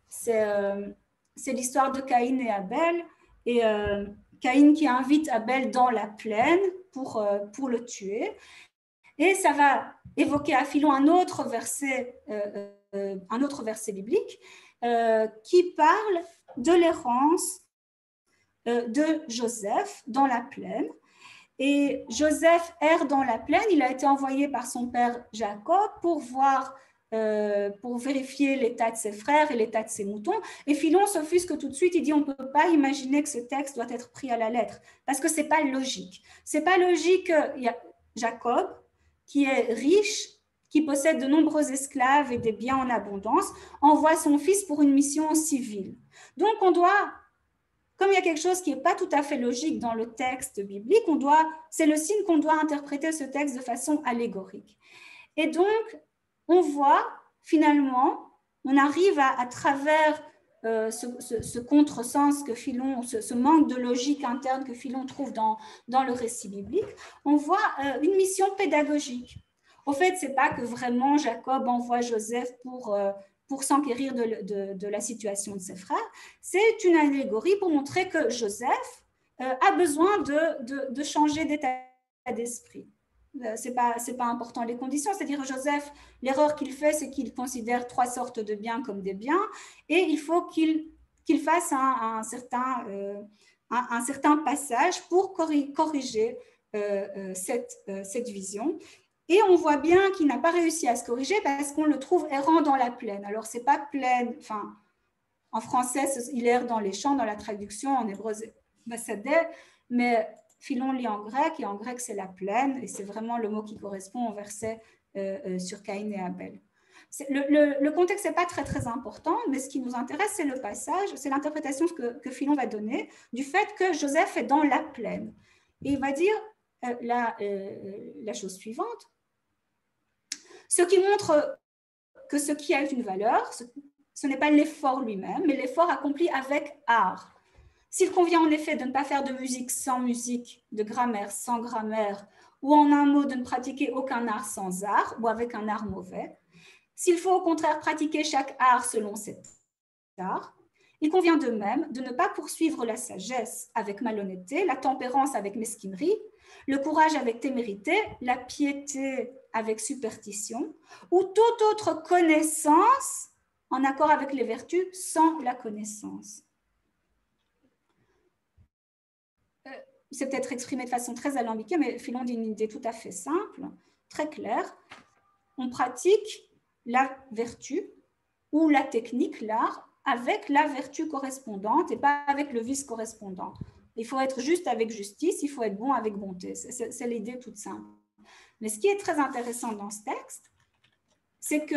c'est l'histoire de Caïn et Abel, et Caïn qui invite Abel dans la plaine pour le tuer. Et ça va évoquer à Philon un autre verset biblique qui parle de l'errance de Joseph dans la plaine. Et Joseph erre dans la plaine, il a été envoyé par son père Jacob pour vérifier l'état de ses frères et l'état de ses moutons. Et Philon s'offusque tout de suite, il dit on ne peut pas imaginer que ce texte doit être pris à la lettre, parce que ce n'est pas logique. Ce n'est pas logique, il y a Jacob, qui est riche, qui possède de nombreux esclaves et des biens en abondance, envoie son fils pour une mission civile. Donc on doit... Comme il y a quelque chose qui n'est pas tout à fait logique dans le texte biblique, c'est le signe qu'on doit interpréter ce texte de façon allégorique. Et donc, on voit finalement, on arrive à travers ce contresens que Philon, ce manque de logique interne que Philon trouve dans le récit biblique, on voit une mission pédagogique. Au fait, ce n'est pas que vraiment Jacob envoie Joseph pour s'enquérir de la situation de ses frères, c'est une allégorie pour montrer que Joseph a besoin de changer d'état d'esprit. C'est pas important les conditions, c'est-à-dire Joseph, l'erreur qu'il fait, c'est qu'il considère 3 sortes de biens comme des biens, et il faut qu'il fasse un certain passage pour corriger cette vision. Et on voit bien qu'il n'a pas réussi à se corriger parce qu'on le trouve errant dans la plaine. Alors, ce n'est pas plaine, enfin, en français, il erre dans les champs, dans la traduction, en hébreu, Bassadeh, mais Philon lit en grec, et en grec, c'est la plaine, et c'est vraiment le mot qui correspond au verset sur Caïn et Abel. Le contexte n'est pas très, très important, mais ce qui nous intéresse, c'est le passage, c'est l'interprétation que Philon va donner du fait que Joseph est dans la plaine. Et il va dire la chose suivante. Ce qui montre que ce qui a une valeur, ce n'est pas l'effort lui-même, mais l'effort accompli avec art. S'il convient en effet de ne pas faire de musique sans musique, de grammaire sans grammaire, ou en un mot de ne pratiquer aucun art sans art, ou avec un art mauvais, s'il faut au contraire pratiquer chaque art selon cet art, il convient de même de ne pas poursuivre la sagesse avec malhonnêteté, la tempérance avec mesquinerie, le courage avec témérité, la piété avec superstition, ou toute autre connaissance en accord avec les vertus sans la connaissance. C'est peut-être exprimé de façon très alambiquée, mais Philon dit une idée tout à fait simple, très claire. On pratique la vertu ou la technique, l'art, avec la vertu correspondante et pas avec le vice correspondant. Il faut être juste avec justice, il faut être bon avec bonté. C'est l'idée toute simple. Mais ce qui est très intéressant dans ce texte, c'est que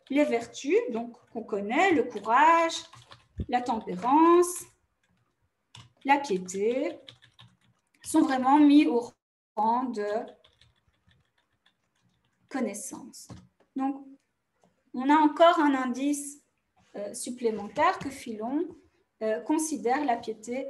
les vertus, donc qu'on connaît, le courage, la tempérance, la piété, sont vraiment mis au rang de connaissance. Donc, on a encore un indice supplémentaire que Philon considère la piété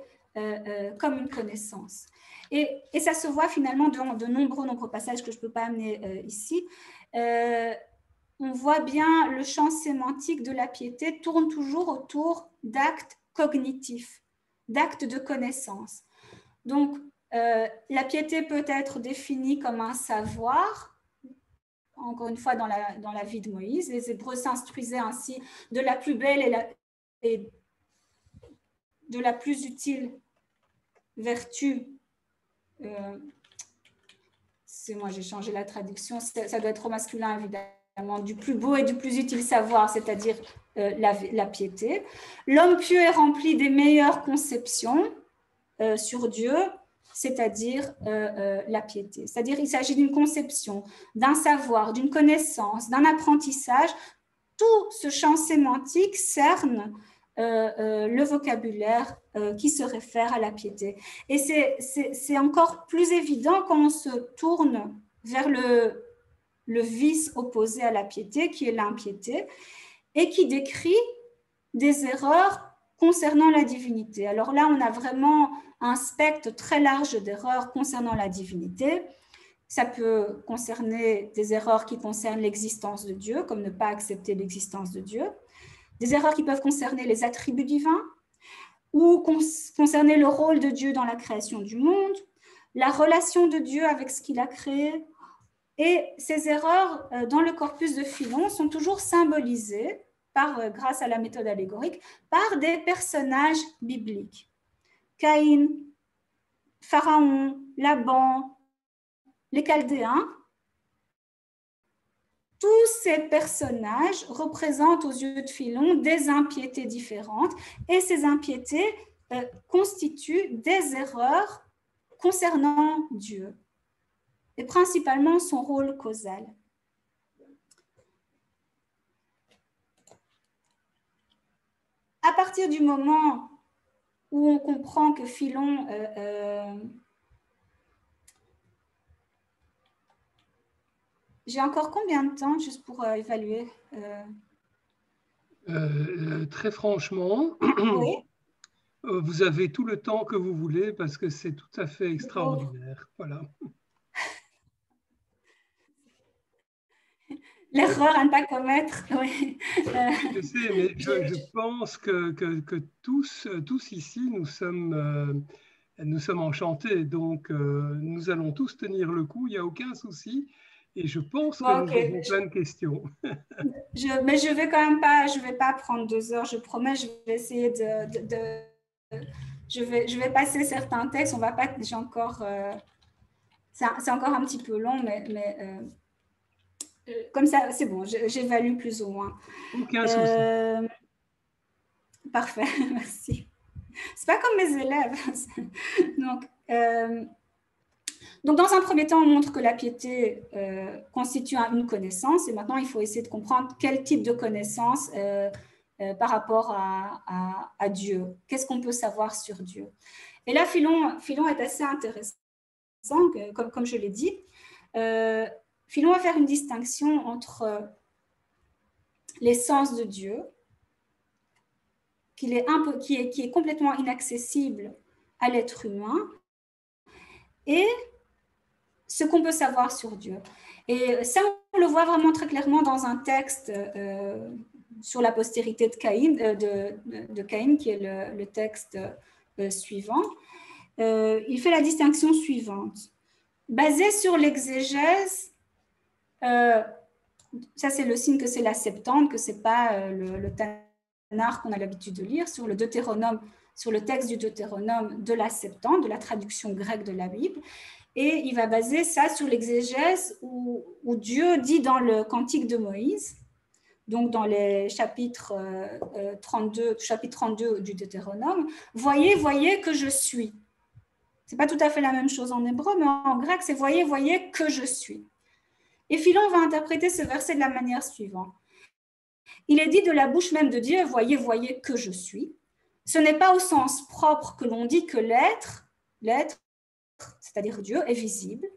comme une connaissance. Et ça se voit finalement dans de nombreux passages que je ne peux pas amener ici. On voit bien le champ sémantique de la piété tourne toujours autour d'actes cognitifs, d'actes de connaissance. Donc, la piété peut être définie comme un savoir, encore une fois dans la vie de Moïse. Les Hébreux s'instruisaient ainsi de la plus belle et de la plus utile vertu. Moi j'ai changé la traduction, ça doit être au masculin évidemment, du plus beau et du plus utile savoir, c'est-à-dire la piété. L'homme pieux est rempli des meilleures conceptions sur Dieu, c'est-à-dire la piété. C'est-à-dire il s'agit d'une conception, d'un savoir, d'une connaissance, d'un apprentissage. Tout ce champ sémantique cerne le vocabulaire qui se réfère à la piété. Et c'est encore plus évident quand on se tourne vers le vice opposé à la piété, qui est l'impiété, et qui décrit des erreurs concernant la divinité. Alors là, on a vraiment un spectre très large d'erreurs concernant la divinité. Ça peut concerner des erreurs qui concernent l'existence de Dieu, comme ne pas accepter l'existence de Dieu, des erreurs qui peuvent concerner les attributs divins ou concerner le rôle de Dieu dans la création du monde, la relation de Dieu avec ce qu'il a créé. Et ces erreurs dans le corpus de Philon sont toujours symbolisées, grâce à la méthode allégorique, par des personnages bibliques. Caïn, Pharaon, Laban, les Chaldéens. Tous ces personnages représentent aux yeux de Philon des impiétés différentes et ces impiétés constituent des erreurs concernant Dieu et principalement son rôle causal. À partir du moment où on comprend que Philon j'ai encore combien de temps juste pour évaluer Très franchement, oui. Vous avez tout le temps que vous voulez parce que c'est tout à fait extraordinaire. Voilà. L'erreur à ne pas commettre. Oui. Je sais, mais je pense que tous ici, nous sommes enchantés. Donc, nous allons tous tenir le coup, il n'y a aucun souci. Et je pense que nous avons plein de questions. Mais je vais quand même pas, je vais pas prendre 2 heures, je promets, je vais essayer je vais passer certains textes, on va pas, j'ai encore, c'est encore un petit peu long, mais comme ça, c'est bon, j'évalue plus ou moins. Aucun souci. Parfait, merci. C'est pas comme mes élèves. Donc, dans un premier temps, on montre que la piété constitue une connaissance et maintenant, il faut essayer de comprendre quel type de connaissance par rapport à Dieu. Qu'est-ce qu'on peut savoir sur Dieu? Et là, Philon est assez intéressant, comme je l'ai dit. Philon va faire une distinction entre l'essence de Dieu, qui est complètement inaccessible à l'être humain, et ce qu'on peut savoir sur Dieu. Et ça, on le voit vraiment très clairement dans un texte sur la postérité de Caïn, qui est le texte suivant. Il fait la distinction suivante. Basé sur l'exégèse, ça c'est le signe que c'est la Septante, que ce n'est pas le Tanakh qu'on a l'habitude de lire, sur le Deutéronome, sur le texte du Deutéronome de la Septante, de la traduction grecque de la Bible. Et il va baser ça sur l'exégèse où Dieu dit dans le Cantique de Moïse, donc dans les chapitres 32 du Deutéronome, voyez que je suis. Ce n'est pas tout à fait la même chose en hébreu, mais en grec, c'est voyez que je suis. Et Philon va interpréter ce verset de la manière suivante. Il est dit de la bouche même de Dieu, voyez que je suis. Ce n'est pas au sens propre que l'on dit que l'être, c'est-à-dire Dieu, est visible.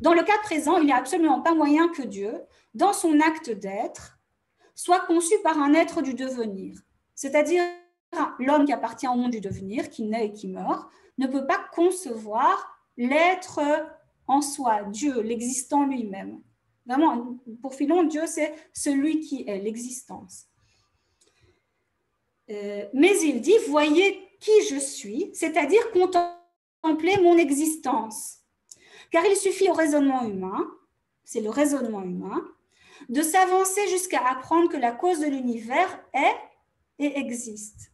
Dans le cas présent, il n'y a absolument pas moyen que Dieu, dans son acte d'être, soit conçu par un être du devenir. C'est-à-dire l'homme qui appartient au monde du devenir, qui naît et qui meurt, ne peut pas concevoir l'être en soi, Dieu, l'existant lui-même. Vraiment, pour Philon, Dieu, c'est celui qui est, l'existence. Mais il dit, voyez qui je suis, c'est-à-dire contempler mon existence. Car il suffit au raisonnement humain, c'est le raisonnement humain, de s'avancer jusqu'à apprendre que la cause de l'univers est et existe.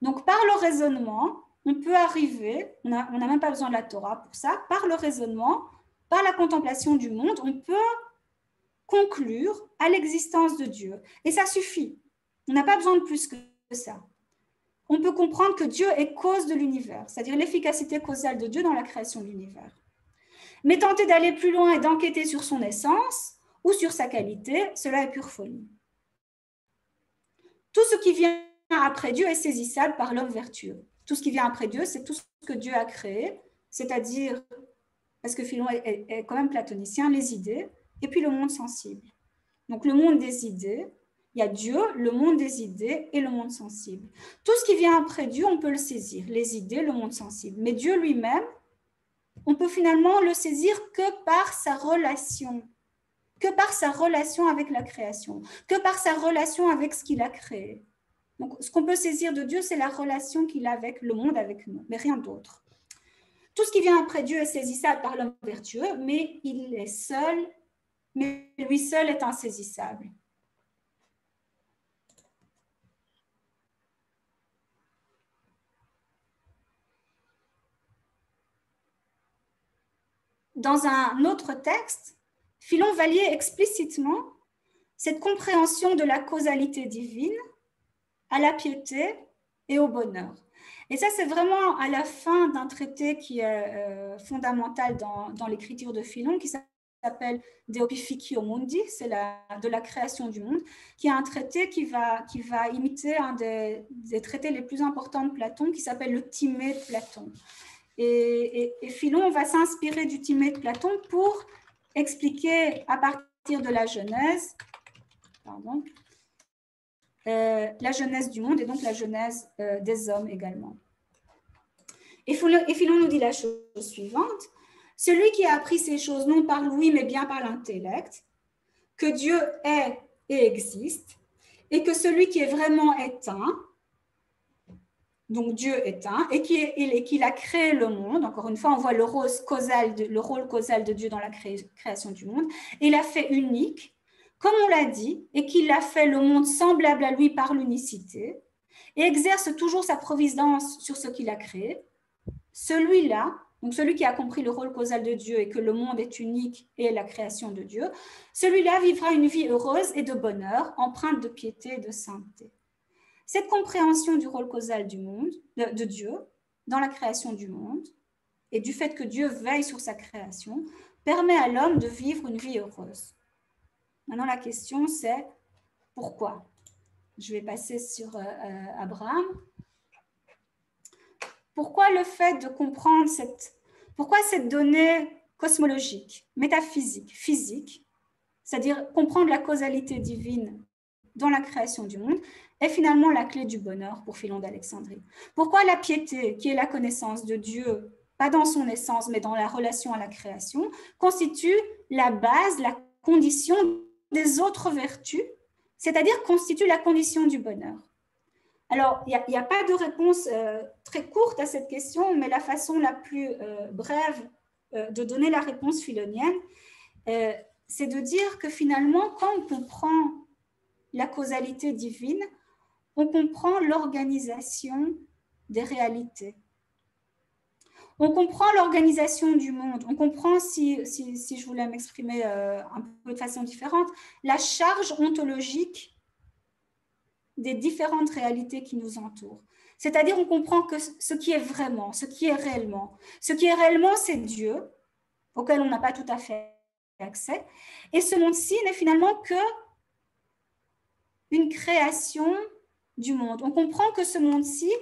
Donc, par le raisonnement, on peut arriver, on n'a même pas besoin de la Torah pour ça, par le raisonnement, par la contemplation du monde, on peut conclure à l'existence de Dieu. Et ça suffit. On n'a pas besoin de plus que ça. On peut comprendre que Dieu est cause de l'univers, c'est-à-dire l'efficacité causale de Dieu dans la création de l'univers. Mais tenter d'aller plus loin et d'enquêter sur son essence ou sur sa qualité, cela est pure folie. Tout ce qui vient après Dieu est saisissable par l'homme vertueux. Tout ce qui vient après Dieu, c'est tout ce que Dieu a créé, c'est-à-dire, parce que Philon est quand même platonicien, les idées, et puis le monde sensible. Donc le monde des idées, il y a Dieu, le monde des idées et le monde sensible. Tout ce qui vient après Dieu, on peut le saisir, les idées, le monde sensible. Mais Dieu lui-même, on peut finalement le saisir que par sa relation avec la création, que par sa relation avec ce qu'il a créé. Donc, ce qu'on peut saisir de Dieu, c'est la relation qu'il a avec le monde, avec nous, mais rien d'autre. Tout ce qui vient après Dieu est saisissable par l'homme vertueux, mais il est seul, mais lui seul est insaisissable. Dans un autre texte, Philon va lier explicitement cette compréhension de la causalité divine à la piété et au bonheur. Et ça, c'est vraiment à la fin d'un traité qui est fondamental dans l'écriture de Philon, qui s'appelle De Opificio Mundi, c'est de la création du monde, qui est un traité qui va imiter un des traités les plus importants de Platon, qui s'appelle le Timée de Platon. Et Philon va s'inspirer du Timée de Platon pour expliquer à partir de la Genèse, la genèse du monde et donc la genèse des hommes également. Et Philon nous dit la chose suivante: celui qui a appris ces choses non par l'ouïe mais bien par l'intellect, que Dieu est et existe, et que celui qui est vraiment est un, donc Dieu est un, et qu'il a créé le monde. Encore une fois, on voit le rôle causal de Dieu dans la création du monde. Il l'a fait unique, comme on l'a dit, et qu'il a fait le monde semblable à lui par l'unicité, et exerce toujours sa providence sur ce qu'il a créé. Celui-là, donc celui qui a compris le rôle causal de Dieu et que le monde est unique et la création de Dieu, celui-là vivra une vie heureuse et de bonheur, empreinte de piété et de sainteté. Cette compréhension du rôle causal du monde, de Dieu dans la création du monde et du fait que Dieu veille sur sa création permet à l'homme de vivre une vie heureuse. Maintenant, la question, c'est pourquoi? Je vais passer sur Abraham. Pourquoi le fait de comprendre pourquoi cette donnée cosmologique, métaphysique, physique, c'est-à-dire comprendre la causalité divine dans la création du monde, est finalement la clé du bonheur pour Philon d'Alexandrie? Pourquoi la piété, qui est la connaissance de Dieu, pas dans son essence, mais dans la relation à la création, constitue la base, la condition des autres vertus, c'est-à-dire constitue la condition du bonheur? Alors, il n'y a pas de réponse très courte à cette question, mais la façon la plus brève de donner la réponse philonienne, c'est de dire que finalement, quand on comprend la causalité divine, on comprend l'organisation des réalités. On comprend l'organisation du monde, on comprend, si je voulais m'exprimer un peu de façon différente, la charge ontologique des différentes réalités qui nous entourent. C'est-à-dire, on comprend que ce qui est vraiment, ce qui est réellement, c'est Dieu, auquel on n'a pas tout à fait accès, et ce monde-ci n'est finalement que une création du monde. On comprend que ce monde-ci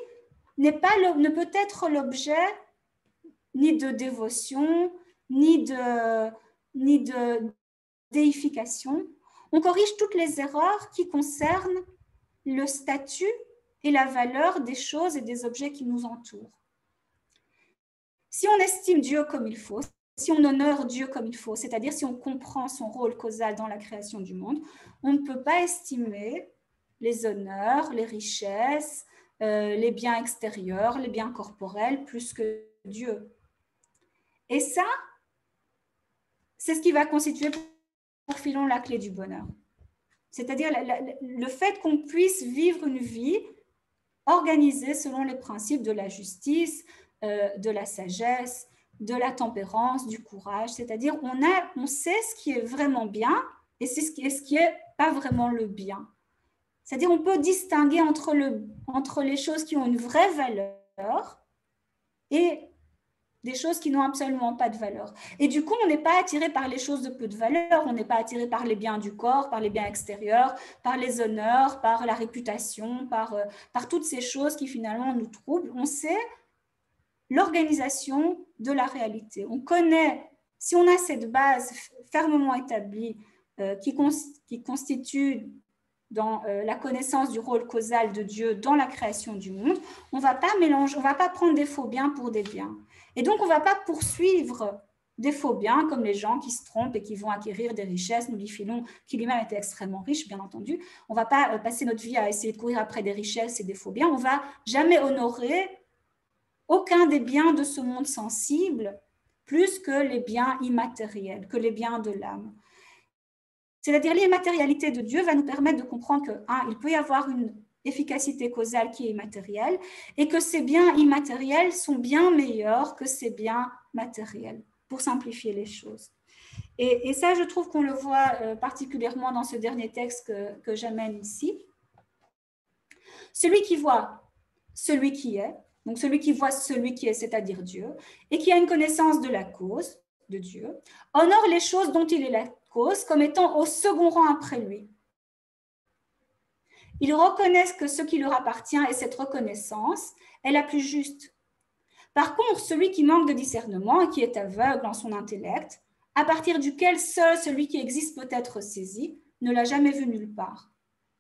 ne peut être l'objet ni de dévotion, ni de déification. On corrige toutes les erreurs qui concernent le statut et la valeur des choses et des objets qui nous entourent. Si on estime Dieu comme il faut, si on honore Dieu comme il faut, c'est-à-dire si on comprend son rôle causal dans la création du monde, on ne peut pas estimer les honneurs, les richesses, les biens extérieurs, les biens corporels plus que Dieu. Et ça, c'est ce qui va constituer pour Philon la clé du bonheur. C'est-à-dire le fait qu'on puisse vivre une vie organisée selon les principes de la justice, de la sagesse, de la tempérance, du courage. C'est-à-dire on sait ce qui est vraiment bien et c'est ce qui est pas vraiment le bien. C'est-à-dire on peut distinguer entre les choses qui ont une vraie valeur et des choses qui n'ont absolument pas de valeur. Et du coup, on n'est pas attiré par les choses de peu de valeur, on n'est pas attiré par les biens du corps, par les biens extérieurs, par les honneurs, par la réputation, par toutes ces choses qui finalement nous troublent. On sait l'organisation de la réalité. On connaît, si on a cette base fermement établie qui constitue dans la connaissance du rôle causal de Dieu dans la création du monde, on ne va pas mélanger, on ne va pas prendre des faux biens pour des biens. Et donc, on ne va pas poursuivre des faux biens comme les gens qui se trompent et qui vont acquérir des richesses. Nous dit Philon, qui lui-même était extrêmement riche, bien entendu. On ne va pas passer notre vie à essayer de courir après des richesses et des faux biens. On ne va jamais honorer aucun des biens de ce monde sensible plus que les biens immatériels, que les biens de l'âme. C'est-à-dire l'immatérialité de Dieu va nous permettre de comprendre qu'il peut y avoir une efficacité causale qui est immatérielle et que ces biens immatériels sont bien meilleurs que ces biens matériels, pour simplifier les choses. Et ça, je trouve qu'on le voit particulièrement dans ce dernier texte que j'amène ici. Celui qui voit celui qui est, donc celui qui voit celui qui est, c'est-à-dire Dieu, et qui a une connaissance de la cause de Dieu, honore les choses dont il est la cause comme étant au second rang après lui. Ils reconnaissent que ce qui leur appartient et cette reconnaissance est la plus juste. Par contre, celui qui manque de discernement et qui est aveugle en son intellect, à partir duquel seul celui qui existe peut être saisi, ne l'a jamais vu nulle part.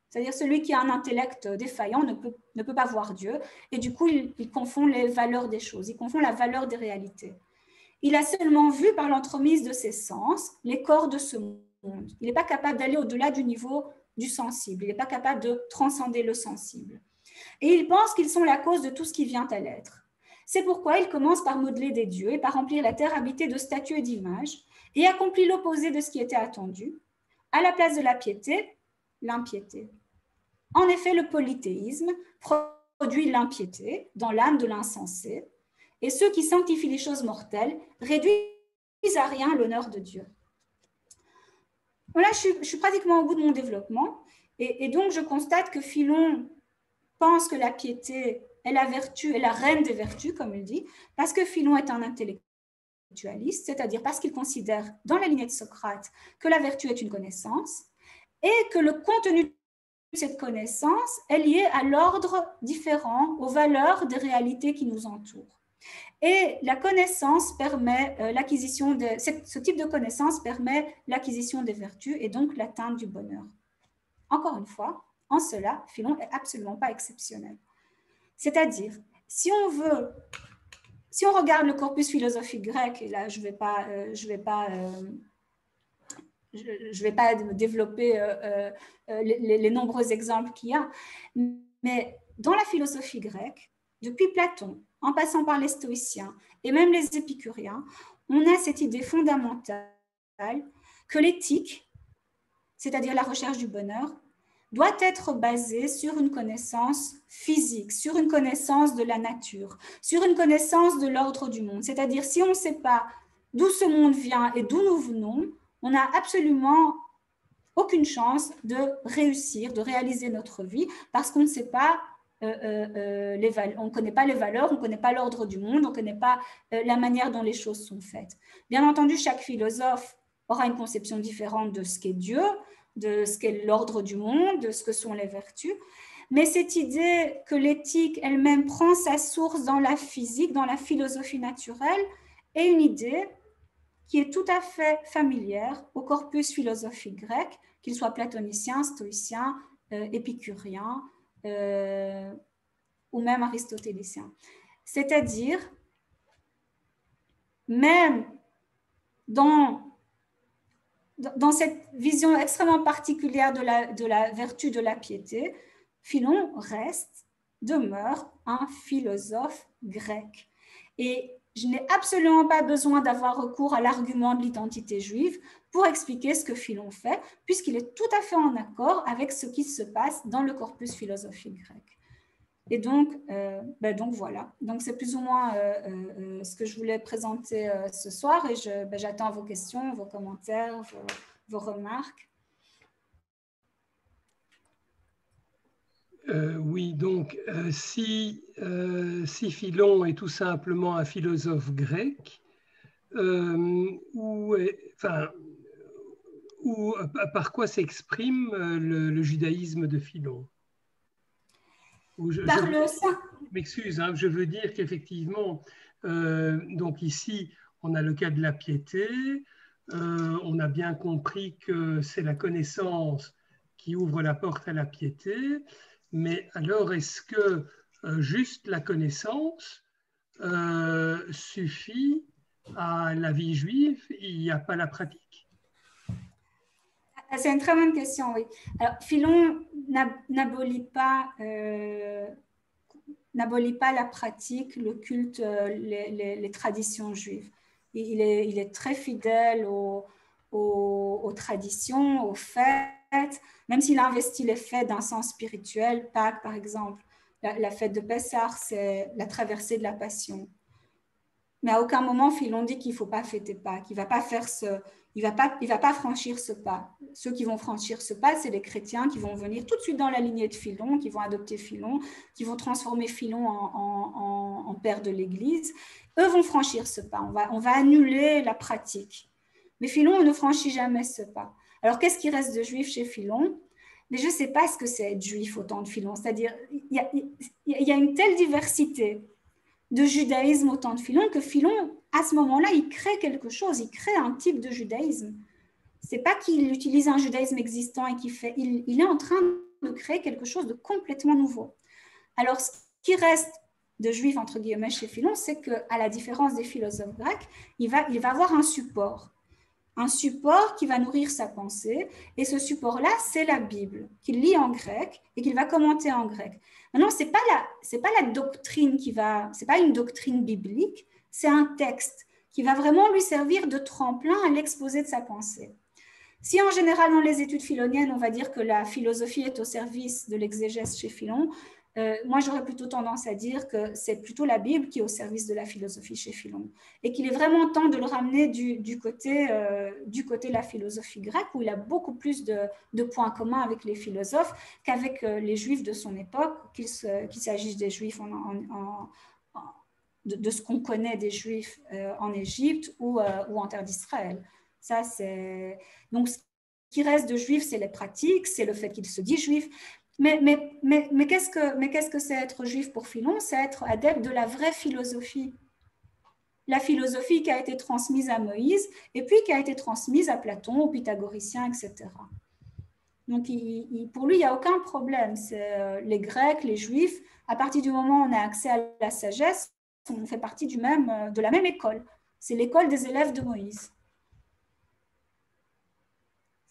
C'est-à-dire celui qui a un intellect défaillant ne peut pas voir Dieu et du coup, il confond les valeurs des choses, il confond la valeur des réalités. Il a seulement vu par l'entremise de ses sens les corps de ce monde. Il n'est pas capable d'aller au-delà du niveau du sensible. Il n'est pas capable de transcender le sensible. Et il pense qu'ils sont la cause de tout ce qui vient à l'être. C'est pourquoi il commence par modeler des dieux et par remplir la terre habitée de statues et d'images et accomplit l'opposé de ce qui était attendu. À la place de la piété, l'impiété. En effet, le polythéisme produit l'impiété dans l'âme de l'insensé et ceux qui sanctifient les choses mortelles réduisent à rien l'honneur de Dieu. Voilà, je suis pratiquement au bout de mon développement et donc je constate que Philon pense que la piété est la vertu, est la reine des vertus, comme il dit, parce que Philon est un intellectualiste, c'est-à-dire parce qu'il considère dans la lignée de Socrate que la vertu est une connaissance et que le contenu de cette connaissance est lié à l'ordre différent, aux valeurs des réalités qui nous entourent. Et la connaissance permet l'acquisition de ce type de connaissance permet l'acquisition des vertus et donc l'atteinte du bonheur. Encore une fois, en cela, Philon n'est absolument pas exceptionnel. C'est-à-dire, si on regarde le corpus philosophique grec, et là je vais pas développer les nombreux exemples qu'il y a, mais dans la philosophie grecque, depuis Platon, en passant par les stoïciens et même les épicuriens, on a cette idée fondamentale que l'éthique, c'est-à-dire la recherche du bonheur, doit être basé sur une connaissance physique, sur une connaissance de la nature, sur une connaissance de l'ordre du monde. C'est-à-dire, si on ne sait pas d'où ce monde vient et d'où nous venons, on n'a absolument aucune chance de réussir, de réaliser notre vie, parce qu'on ne sait pas, on ne connaît pas les valeurs, on ne connaît pas l'ordre du monde, on ne connaît pas la manière dont les choses sont faites. Bien entendu, chaque philosophe aura une conception différente de ce qu'est Dieu, de ce qu'est l'ordre du monde, de ce que sont les vertus. Mais cette idée que l'éthique elle-même prend sa source dans la physique, dans la philosophie naturelle, est une idée qui est tout à fait familière au corpus philosophique grec, qu'il soit platonicien, stoïcien, épicurien ou même aristotélicien. C'est-à-dire, même dans cette vision extrêmement particulière de la vertu de la piété, Philon demeure un philosophe grec. Et je n'ai absolument pas besoin d'avoir recours à l'argument de l'identité juive pour expliquer ce que Philon fait, puisqu'il est tout à fait en accord avec ce qui se passe dans le corpus philosophique grec. Et donc, voilà. Donc, c'est plus ou moins ce que je voulais présenter ce soir, et j'attends vos questions, vos commentaires, vos remarques. Oui, donc si Philon est tout simplement un philosophe grec, par quoi s'exprime le judaïsme de Philon? Par le sein. Je m'excuse, hein, je veux dire qu'effectivement, donc ici, on a le cas de la piété, on a bien compris que c'est la connaissance qui ouvre la porte à la piété, mais alors est-ce que juste la connaissance suffit à la vie juive? Il n'y a pas la pratique? C'est une très bonne question, oui. Alors, Philon n'abolit pas la pratique, le culte, les traditions juives. Il est très fidèle aux traditions, aux fêtes, même s'il investit les fêtes d'un sens spirituel. Pâques, par exemple, la fête de Pessah, c'est la traversée de la Passion. Mais à aucun moment, Philon dit qu'il ne faut pas fêter Pâques, qu'il ne va pas faire il va pas franchir ce pas. Ceux qui vont franchir ce pas, c'est les chrétiens qui vont venir tout de suite dans la lignée de Philon, qui vont adopter Philon, qui vont transformer Philon en père de l'Église. Eux vont franchir ce pas. On va annuler la pratique. Mais Philon ne franchit jamais ce pas. Alors, qu'est-ce qui reste de juif chez Philon? Mais je ne sais pas ce que c'est être juif au temps de Philon. C'est-à-dire, il y a une telle diversité de judaïsme au temps de Philon que Philon, à ce moment-là, il crée quelque chose, il crée un type de judaïsme. C'est pas qu'il utilise un judaïsme existant et qu'il fait, il est en train de créer quelque chose de complètement nouveau. Alors, ce qui reste de juif, entre guillemets, chez Philon, c'est qu'à la différence des philosophes grecs, il va avoir un support qui va nourrir sa pensée, et ce support-là, c'est la Bible, qu'il lit en grec et qu'il va commenter en grec. Maintenant, c'est pas la doctrine c'est pas une doctrine biblique, c'est un texte qui va vraiment lui servir de tremplin à l'exposé de sa pensée. Si en général, dans les études philoniennes, on va dire que la philosophie est au service de l'exégèse chez Philon, moi, j'aurais plutôt tendance à dire que c'est plutôt la Bible qui est au service de la philosophie chez Philon, et qu'il est vraiment temps de le ramener du côté de la philosophie grecque, où il a beaucoup plus de points communs avec les philosophes qu'avec les juifs de son époque, qu'il s'agisse des juifs de ce qu'on connaît des juifs en Égypte ou en terre d'Israël. Donc, ce qui reste de juif, c'est les pratiques, c'est le fait qu'il se dit juif. Mais qu'est-ce que c'est être juif pour Philon? C'est être adepte de la vraie philosophie. La philosophie qui a été transmise à Moïse et puis qui a été transmise à Platon, aux pythagoriciens, etc. Donc, pour lui, il n'y a aucun problème. C'est les Grecs, les Juifs, à partir du moment où on a accès à la sagesse, on fait partie de la même école. C'est l'école des élèves de Moïse.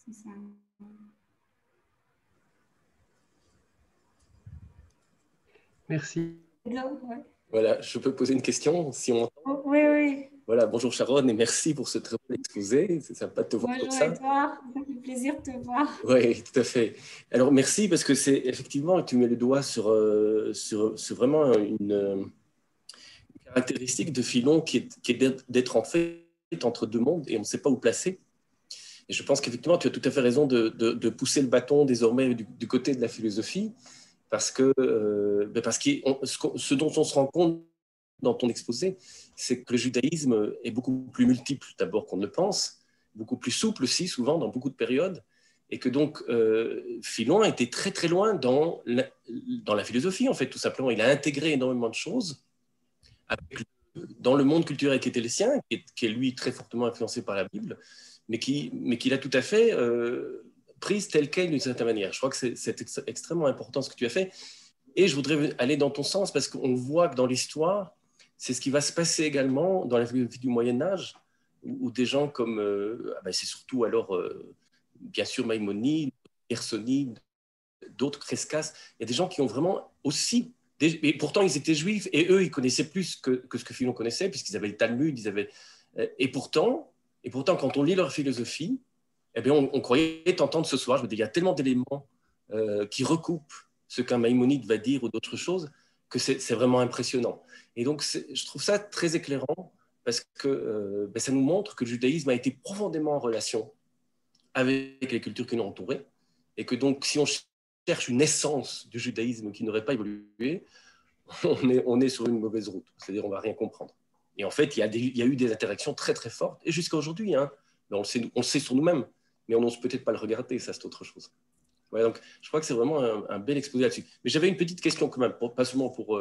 C'est ça. Merci. Ouais. Voilà, je peux poser une question si on entend. Oui. Voilà, bonjour Sharon et merci pour ce très bel exposé. C'est sympa de te voir comme ça. Bonjour Edouard, ça fait plaisir de te voir. Oui, tout à fait. Alors merci parce que c'est effectivement, tu mets le doigt sur vraiment une caractéristique de Philon qui est d'être en fait entre deux mondes et on ne sait pas où placer. Et je pense qu'effectivement, tu as tout à fait raison de pousser le bâton désormais du côté de la philosophie parce que ce dont on se rend compte dans ton exposé, c'est que le judaïsme est beaucoup plus multiple d'abord qu'on ne le pense, beaucoup plus souple aussi souvent dans beaucoup de périodes, et que donc Philon a été très très loin dans la philosophie en fait tout simplement. Il a intégré énormément de choses dans le monde culturel qui était le sien, qui est lui très fortement influencé par la Bible, mais qu'il a tout à fait prise telle qu'elle d'une certaine manière. Je crois que c'est extrêmement important ce que tu as fait, et je voudrais aller dans ton sens parce qu'on voit que dans l'histoire, c'est ce qui va se passer également dans la philosophie du Moyen-Âge, où des gens comme, c'est surtout alors, bien sûr, Maïmonide, Gersonide, d'autres, Crescas, il y a des gens qui ont vraiment aussi, et pourtant ils étaient juifs, et eux, ils connaissaient plus que ce que Philon connaissait, puisqu'ils avaient le Talmud, et pourtant, quand on lit leur philosophie, eh bien, on croyait entendre ce soir, je me dis, il y a tellement d'éléments qui recoupent ce qu'un Maïmonide va dire ou d'autres choses, que c'est vraiment impressionnant. Et donc, je trouve ça très éclairant parce que ça nous montre que le judaïsme a été profondément en relation avec les cultures qui nous entouraient et que donc, si on cherche une essence du judaïsme qui n'aurait pas évolué, on est sur une mauvaise route. C'est-à-dire, on ne va rien comprendre. Et en fait, il y a eu des interactions très, très fortes, et jusqu'à aujourd'hui, hein, on le sait sur nous-mêmes, mais on n'ose peut-être pas le regarder, ça, c'est autre chose. Ouais, donc, je crois que c'est vraiment un bel exposé là-dessus. Mais j'avais une petite question quand même, pas seulement pour...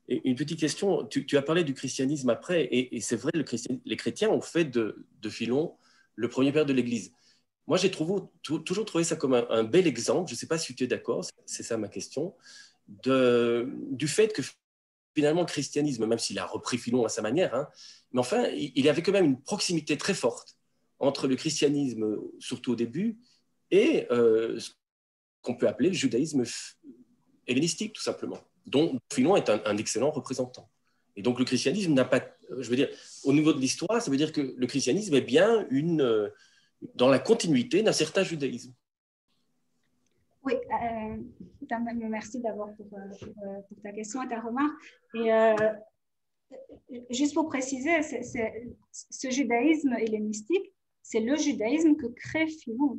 une petite question, tu as parlé du christianisme après, et c'est vrai, les chrétiens ont fait de Philon le premier père de l'Église. Moi, j'ai toujours trouvé ça comme un bel exemple, je ne sais pas si tu es d'accord, c'est ça ma question, du fait que finalement le christianisme, même s'il a repris Philon à sa manière, hein, mais enfin, il avait quand même une proximité très forte entre le christianisme, surtout au début, et ce qu'on peut appeler le judaïsme hellénistique, tout simplement, dont Philon est un excellent représentant. Et donc le christianisme n'a pas, je veux dire, au niveau de l'histoire, ça veut dire que le christianisme est bien dans la continuité d'un certain judaïsme. Oui, merci d'abord pour ta question et ta remarque. Et juste pour préciser, ce judaïsme hellénistique, c'est le judaïsme que crée Philon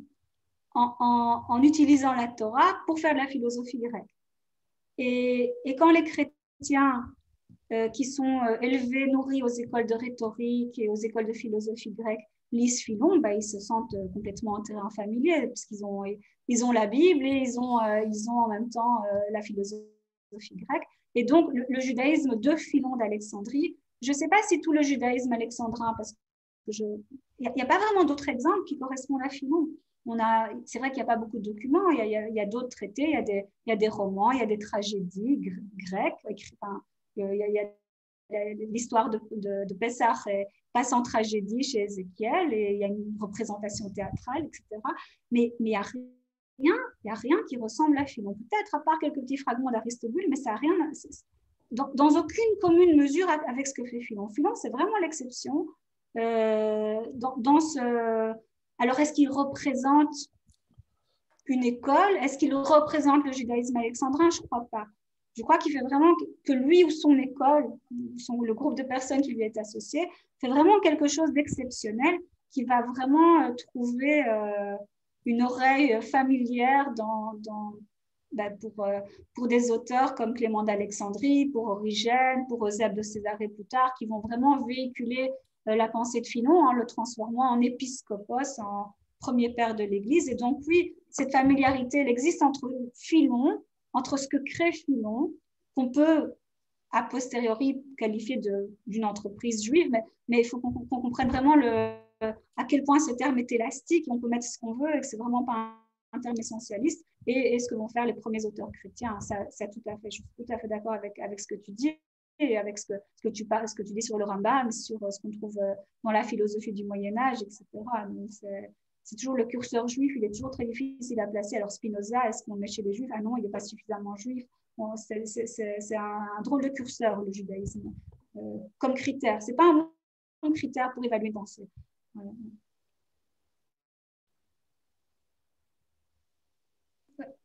en utilisant la Torah pour faire de la philosophie grecque. Et quand les chrétiens qui sont élevés, nourris aux écoles de rhétorique et aux écoles de philosophie grecque lisent Philon, ils se sentent complètement en terrain familier parce qu'ils ont la Bible et ils ont en même temps la philosophie grecque. Et donc, le judaïsme de Philon d'Alexandrie, je ne sais pas si tout le judaïsme alexandrin, parce qu'il n'y a pas vraiment d'autres exemples qui correspondent à Philon. C'est vrai qu'il n'y a pas beaucoup de documents, il y a d'autres traités, il y a des romans, il y a des tragédies grecques, il y a l'histoire de Pessah passe en tragédie chez Ézéchiel et il y a une représentation théâtrale, etc. Mais il n'y a rien qui ressemble à Philon. Peut-être à part quelques petits fragments d'Aristobule, mais ça n'a rien, dans aucune commune mesure avec ce que fait Philon. Philon, c'est vraiment l'exception. Alors, est-ce qu'il représente une école? Est-ce qu'il représente le judaïsme alexandrin? Je ne crois pas. Je crois qu'il fait vraiment que lui ou son école, le groupe de personnes qui lui est associé, fait vraiment quelque chose d'exceptionnel qui va vraiment trouver une oreille familière pour des auteurs comme Clément d'Alexandrie, pour Origène, pour Eusèbe de Césarée plus tard, qui vont vraiment véhiculer la pensée de Philon en le transformant en épiscopos, en premier père de l'Église. Et donc, oui, cette familiarité, elle existe entre Philon, entre ce que crée Philon, qu'on peut a posteriori qualifier d'une entreprise juive, mais il faut qu'on comprenne vraiment à quel point ce terme est élastique, on peut mettre ce qu'on veut et que ce n'est vraiment pas un terme essentialiste, et ce que vont faire les premiers auteurs chrétiens. Ça tout à fait, je suis tout à fait d'accord avec ce que tu dis, et avec ce que tu dis sur le Rambam, sur ce qu'on trouve dans la philosophie du Moyen-Âge, etc. Donc, c'est toujours le curseur juif, il est toujours très difficile à placer. Alors Spinoza, est-ce qu'on le met chez les juifs? Ah non, il n'est pas suffisamment juif. Bon, c'est un drôle de curseur, le judaïsme, comme critère. Ce n'est pas un critères pour évaluer une pensée. Voilà.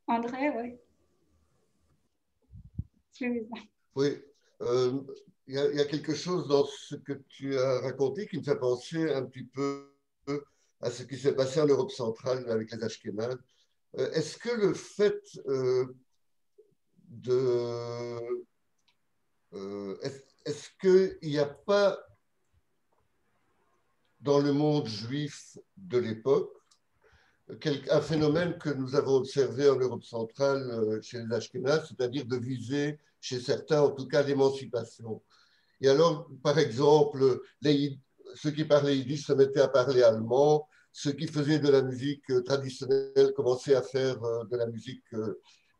André, oui. Oui, il y a quelque chose dans ce que tu as raconté qui me fait penser un petit peu à ce qui s'est passé en Europe centrale avec les Ashkénazes. Est-ce que le fait est-ce qu'il n'y a pas dans le monde juif de l'époque un phénomène que nous avons observé en Europe centrale chez les Ashkénazes, c'est-à-dire de viser chez certains, en tout cas, l'émancipation. Et alors, par exemple, ceux qui parlaient yiddish se mettaient à parler allemand, ceux qui faisaient de la musique traditionnelle commençaient à faire de la musique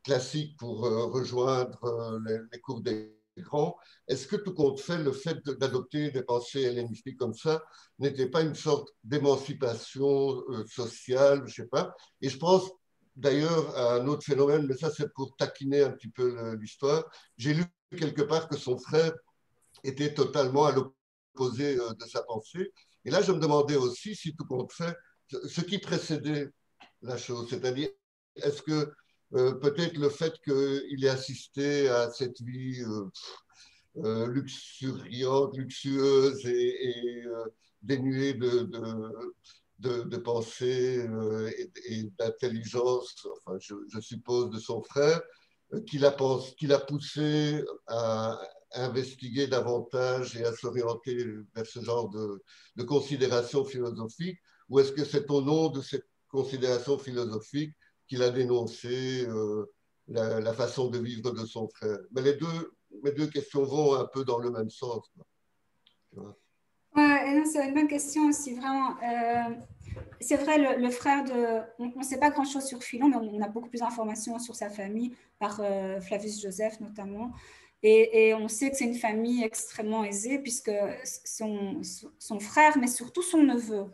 classique pour rejoindre les cours des grands. Est-ce que tout compte fait, le fait d'adopter des pensées hellénistiques comme ça n'était pas une sorte d'émancipation sociale, je ne sais pas. Et je pense d'ailleurs à un autre phénomène, mais ça c'est pour taquiner un petit peu l'histoire. J'ai lu quelque part que son frère était totalement à l'opposé de sa pensée. Et là, je me demandais aussi, si tout compte fait, ce qui précédait la chose, c'est-à-dire, est-ce que peut-être le fait qu'il ait assisté à cette vie luxuriante, luxueuse et dénuée de pensée et d'intelligence, enfin, je suppose, de son frère, qu'il a poussé à investiguer davantage et à s'orienter vers ce genre de considérations philosophiques, ou est-ce que c'est au nom de cette considération philosophique qu'il a dénoncé la façon de vivre de son frère? Mais mes deux questions vont un peu dans le même sens. C'est une bonne question aussi, vraiment. C'est vrai, le frère de... On ne sait pas grand-chose sur Philon, mais on a beaucoup plus d'informations sur sa famille, par Flavius Joseph notamment. Et on sait que c'est une famille extrêmement aisée, puisque son frère, mais surtout son neveu,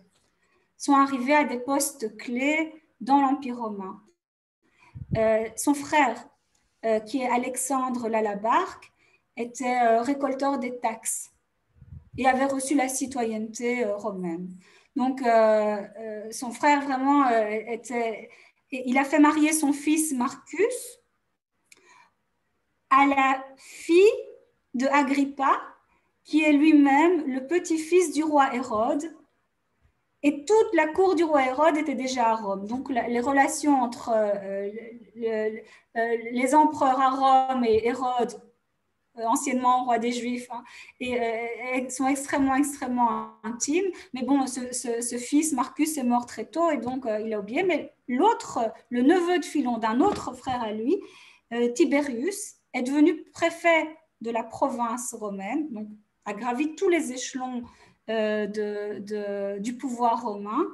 sont arrivés à des postes clés dans l'Empire romain. Son frère, qui est Alexandre Lalabarque, était récolteur des taxes et avait reçu la citoyenneté romaine. Donc, son frère vraiment il a fait marier son fils Marcus à la fille de Agrippa, qui est lui-même le petit-fils du roi Hérode. Et toute la cour du roi Hérode était déjà à Rome. Donc, les relations entre les empereurs à Rome et Hérode, anciennement roi des Juifs, hein, et sont extrêmement, extrêmement intimes. Mais bon, ce fils, Marcus, est mort très tôt et donc il a oublié. Mais l'autre, le neveu de Philon, d'un autre frère à lui, Tiberius, est devenu préfet de la province romaine, donc a gravi tous les échelons du pouvoir romain,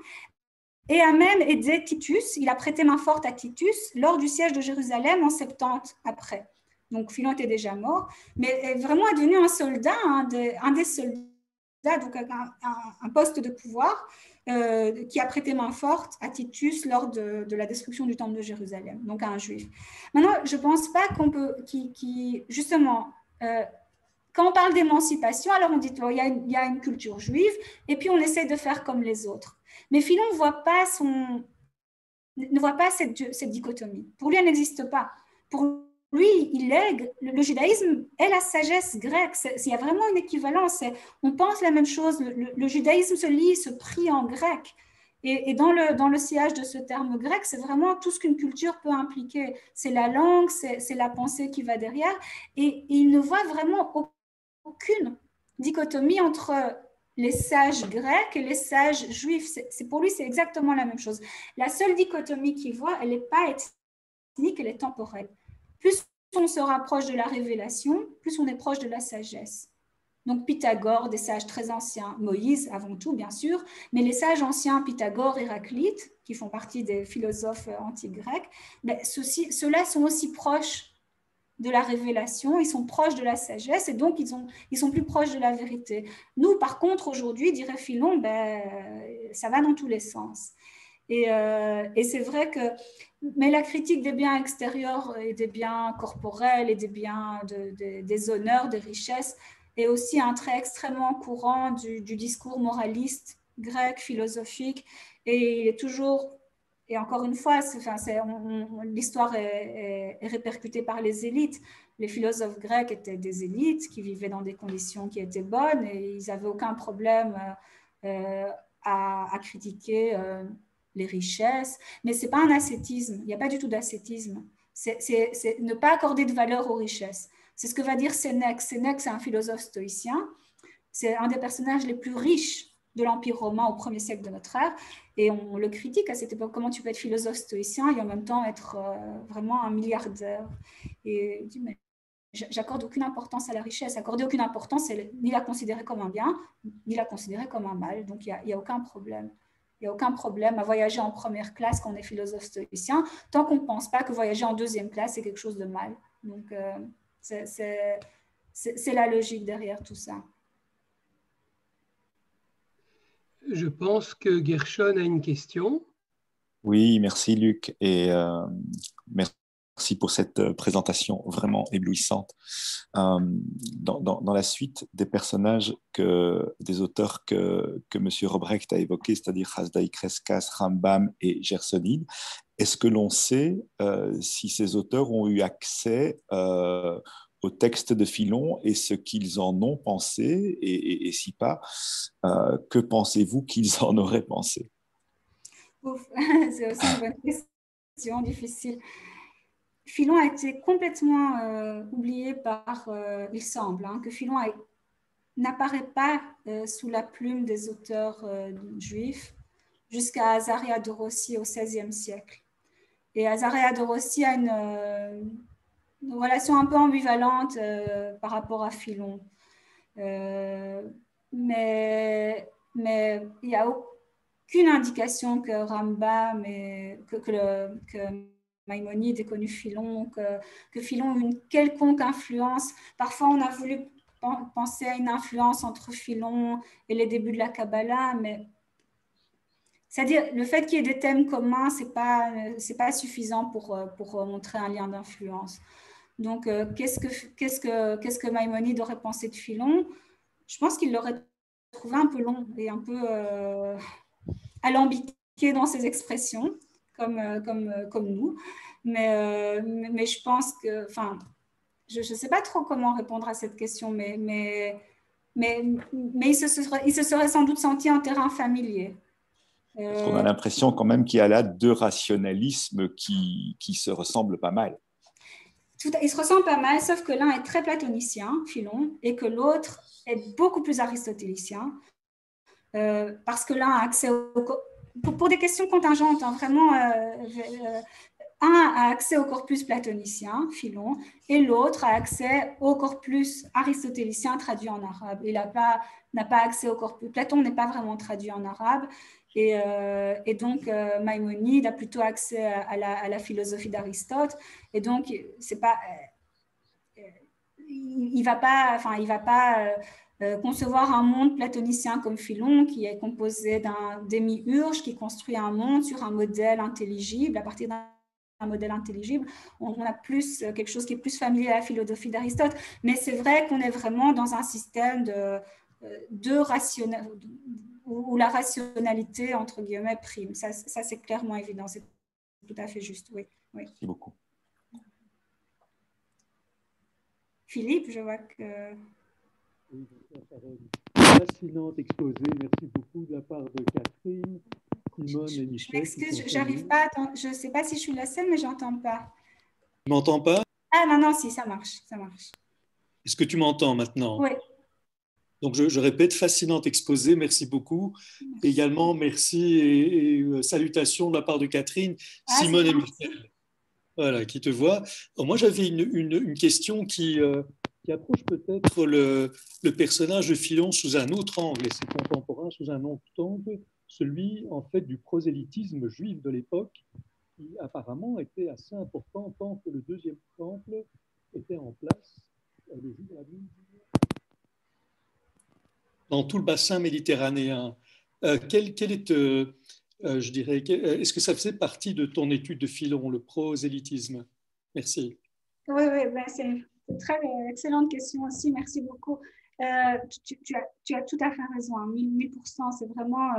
et a même aidé Titus. Il a prêté main forte à Titus lors du siège de Jérusalem en 70 après. Donc, Philon était déjà mort, mais est vraiment devenu un soldat, un des soldats, donc un poste de pouvoir qui a prêté main forte à Titus lors de la destruction du temple de Jérusalem, donc à un juif. Maintenant, je ne pense pas qu'on peut, justement, quand on parle d'émancipation, alors on dit il y a une culture juive, et puis on essaie de faire comme les autres. Mais Philon ne voit pas cette dichotomie. Pour lui, elle n'existe pas. Pour lui, il lègue le judaïsme et la sagesse grecque. Il y a vraiment une équivalence. On pense la même chose. Le judaïsme se lit, se prie en grec. Et dans le sillage de ce terme grec, c'est vraiment tout ce qu'une culture peut impliquer. C'est la langue, c'est la pensée qui va derrière. Et il ne voit vraiment aucune dichotomie entre les sages grecs et les sages juifs. Pour lui, c'est exactement la même chose. La seule dichotomie qu'il voit, elle n'est pas ethnique, elle est temporelle. Plus on se rapproche de la révélation, plus on est proche de la sagesse. Donc Pythagore, des sages très anciens, Moïse avant tout bien sûr, mais les sages anciens, Pythagore, Héraclite, qui font partie des philosophes anti-grecs, ceux-là sont aussi proches de la révélation, ils sont proches de la sagesse et donc ils sont plus proches de la vérité. Nous, par contre, aujourd'hui, dirait Philon, ça va dans tous les sens. Et c'est vrai que, mais la critique des biens extérieurs et des biens corporels et des biens des honneurs, des richesses, est aussi un trait extrêmement courant du discours moraliste grec, philosophique, et il est toujours, et encore une fois, l'histoire est répercutée par les élites. Les philosophes grecs étaient des élites qui vivaient dans des conditions qui étaient bonnes et ils n'avaient aucun problème à critiquer les richesses. Mais ce n'est pas un ascétisme, il n'y a pas du tout d'ascétisme. C'est ne pas accorder de valeur aux richesses. C'est ce que va dire Sénèque. Sénèque, c'est un philosophe stoïcien. C'est un des personnages les plus riches de l'Empire romain au 1er siècle de notre ère. Et on le critique à cette époque. Comment tu peux être philosophe stoïcien et en même temps être vraiment un milliardaire? Et il dit, mais j'accorde aucune importance à la richesse. Accorder aucune importance, c'est ni la considérer comme un bien, ni la considérer comme un mal. Donc, il n'y a aucun problème. Il n'y a aucun problème à voyager en première classe quand on est philosophe stoïcien, tant qu'on ne pense pas que voyager en deuxième classe, c'est quelque chose de mal. Donc, c'est la logique derrière tout ça. Je pense que Gershon a une question. Oui, merci Luc et merci pour cette présentation vraiment éblouissante. Dans la suite des personnages, des auteurs que M. Robrecht a évoqués, c'est-à-dire Hasdai Crescas, Rambam et Gersonide, est-ce que l'on sait si ces auteurs ont eu accès au texte de Philon et ce qu'ils en ont pensé, et si pas, que pensez-vous qu'ils en auraient pensé? C'est aussi une bonne question, difficile. Philon a été complètement oublié il semble, que Philon n'apparaît pas sous la plume des auteurs juifs jusqu'à Azaria de Rossi au XVIe siècle. Et Azaria de Rossi a une relation un peu ambivalente par rapport à Philon. Mais il n'y a aucune indication que Rambam que Maïmonide ait connu Philon, que Philon a une quelconque influence. Parfois, on a voulu penser à une influence entre Philon et les débuts de la Kabbalah, mais c'est-à-dire le fait qu'il y ait des thèmes communs, c'est pas suffisant pour montrer un lien d'influence. Donc, qu'est-ce que Maïmonide aurait pensé de Philon? Je pense qu'il l'aurait trouvé un peu long et un peu alambiqué dans ses expressions, comme nous. Mais je pense que, enfin, je ne sais pas trop comment répondre à cette question, mais il se serait sans doute senti en terrain familier. Parce qu'on a l'impression quand même qu'il y a là deux rationalismes qui se ressemblent pas mal. Ils se ressemblent pas mal, sauf que l'un est très platonicien, Philon, et que l'autre est beaucoup plus aristotélicien, parce que l'un a accès pour des questions contingentes, vraiment, un a accès au corpus platonicien, Philon, et l'autre a accès au corpus aristotélicien traduit en arabe. Il n'a pas accès au corpus. Platon n'est pas vraiment traduit en arabe, et donc Maïmonide a plutôt accès à la philosophie d'Aristote, et donc c'est pas, il va pas concevoir un monde platonicien comme Philon, qui est composé d'un démiurge qui construit un monde sur un modèle intelligible. À partir d'un modèle intelligible, on a plus quelque chose qui est plus familier à la philosophie d'Aristote. Mais c'est vrai qu'on est vraiment dans un système où la rationalité, entre guillemets, prime. Ça c'est clairement évident. C'est tout à fait juste, oui. Merci beaucoup. Philippe, je vois que... Fascinant exposé, merci beaucoup de la part de Catherine, Simone et Michel. Je m'excuse, j'arrive pas, je ne sais pas si je suis la seule, mais j'entends pas. Tu m'entends pas? Ah non, si, ça marche. Est-ce que tu m'entends maintenant? Oui. Donc je répète, fascinant exposé, merci beaucoup. Merci. Également, merci et salutations de la part de Catherine, Simone et Michel, voilà, qui te voient. Alors, moi, j'avais une question qui approche peut-être le personnage de Philon sous un autre angle, et ses contemporains sous un autre angle, celui en fait du prosélytisme juif de l'époque, qui apparemment était assez important tant que le deuxième temple était en place dans tout le bassin méditerranéen. Je dirais, est-ce que ça faisait partie de ton étude de Philon, le prosélytisme? Merci. Oui, c'est une très excellente question aussi, merci beaucoup. Tu as tout à fait raison, hein, 1000%, c'est vraiment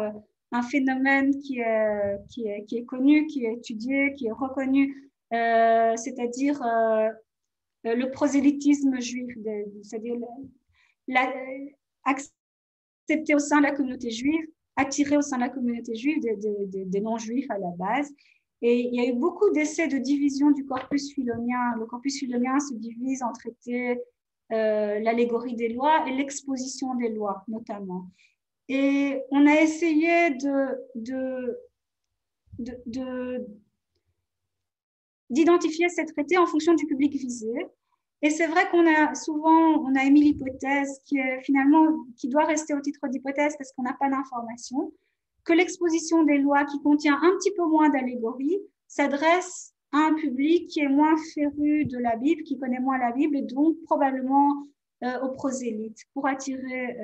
un phénomène qui est connu, qui est étudié, qui est reconnu, c'est-à-dire le prosélytisme juif, c'est-à-dire accepté au sein de la communauté juive, attiré au sein de la communauté juive des non-juifs à la base. Et il y a eu beaucoup d'essais de division du corpus philonien. Le corpus philonien se divise en traités, l'allégorie des lois et l'exposition des lois, notamment. Et on a essayé d'identifier ces traités en fonction du public visé. Et c'est vrai qu'on a souvent émis l'hypothèse qui doit rester au titre d'hypothèse parce qu'on n'a pas d'informations, que l'exposition des lois qui contient un petit peu moins d'allégories s'adresse à un public qui est moins féru de la Bible, qui connaît moins la Bible et donc probablement aux prosélytes pour attirer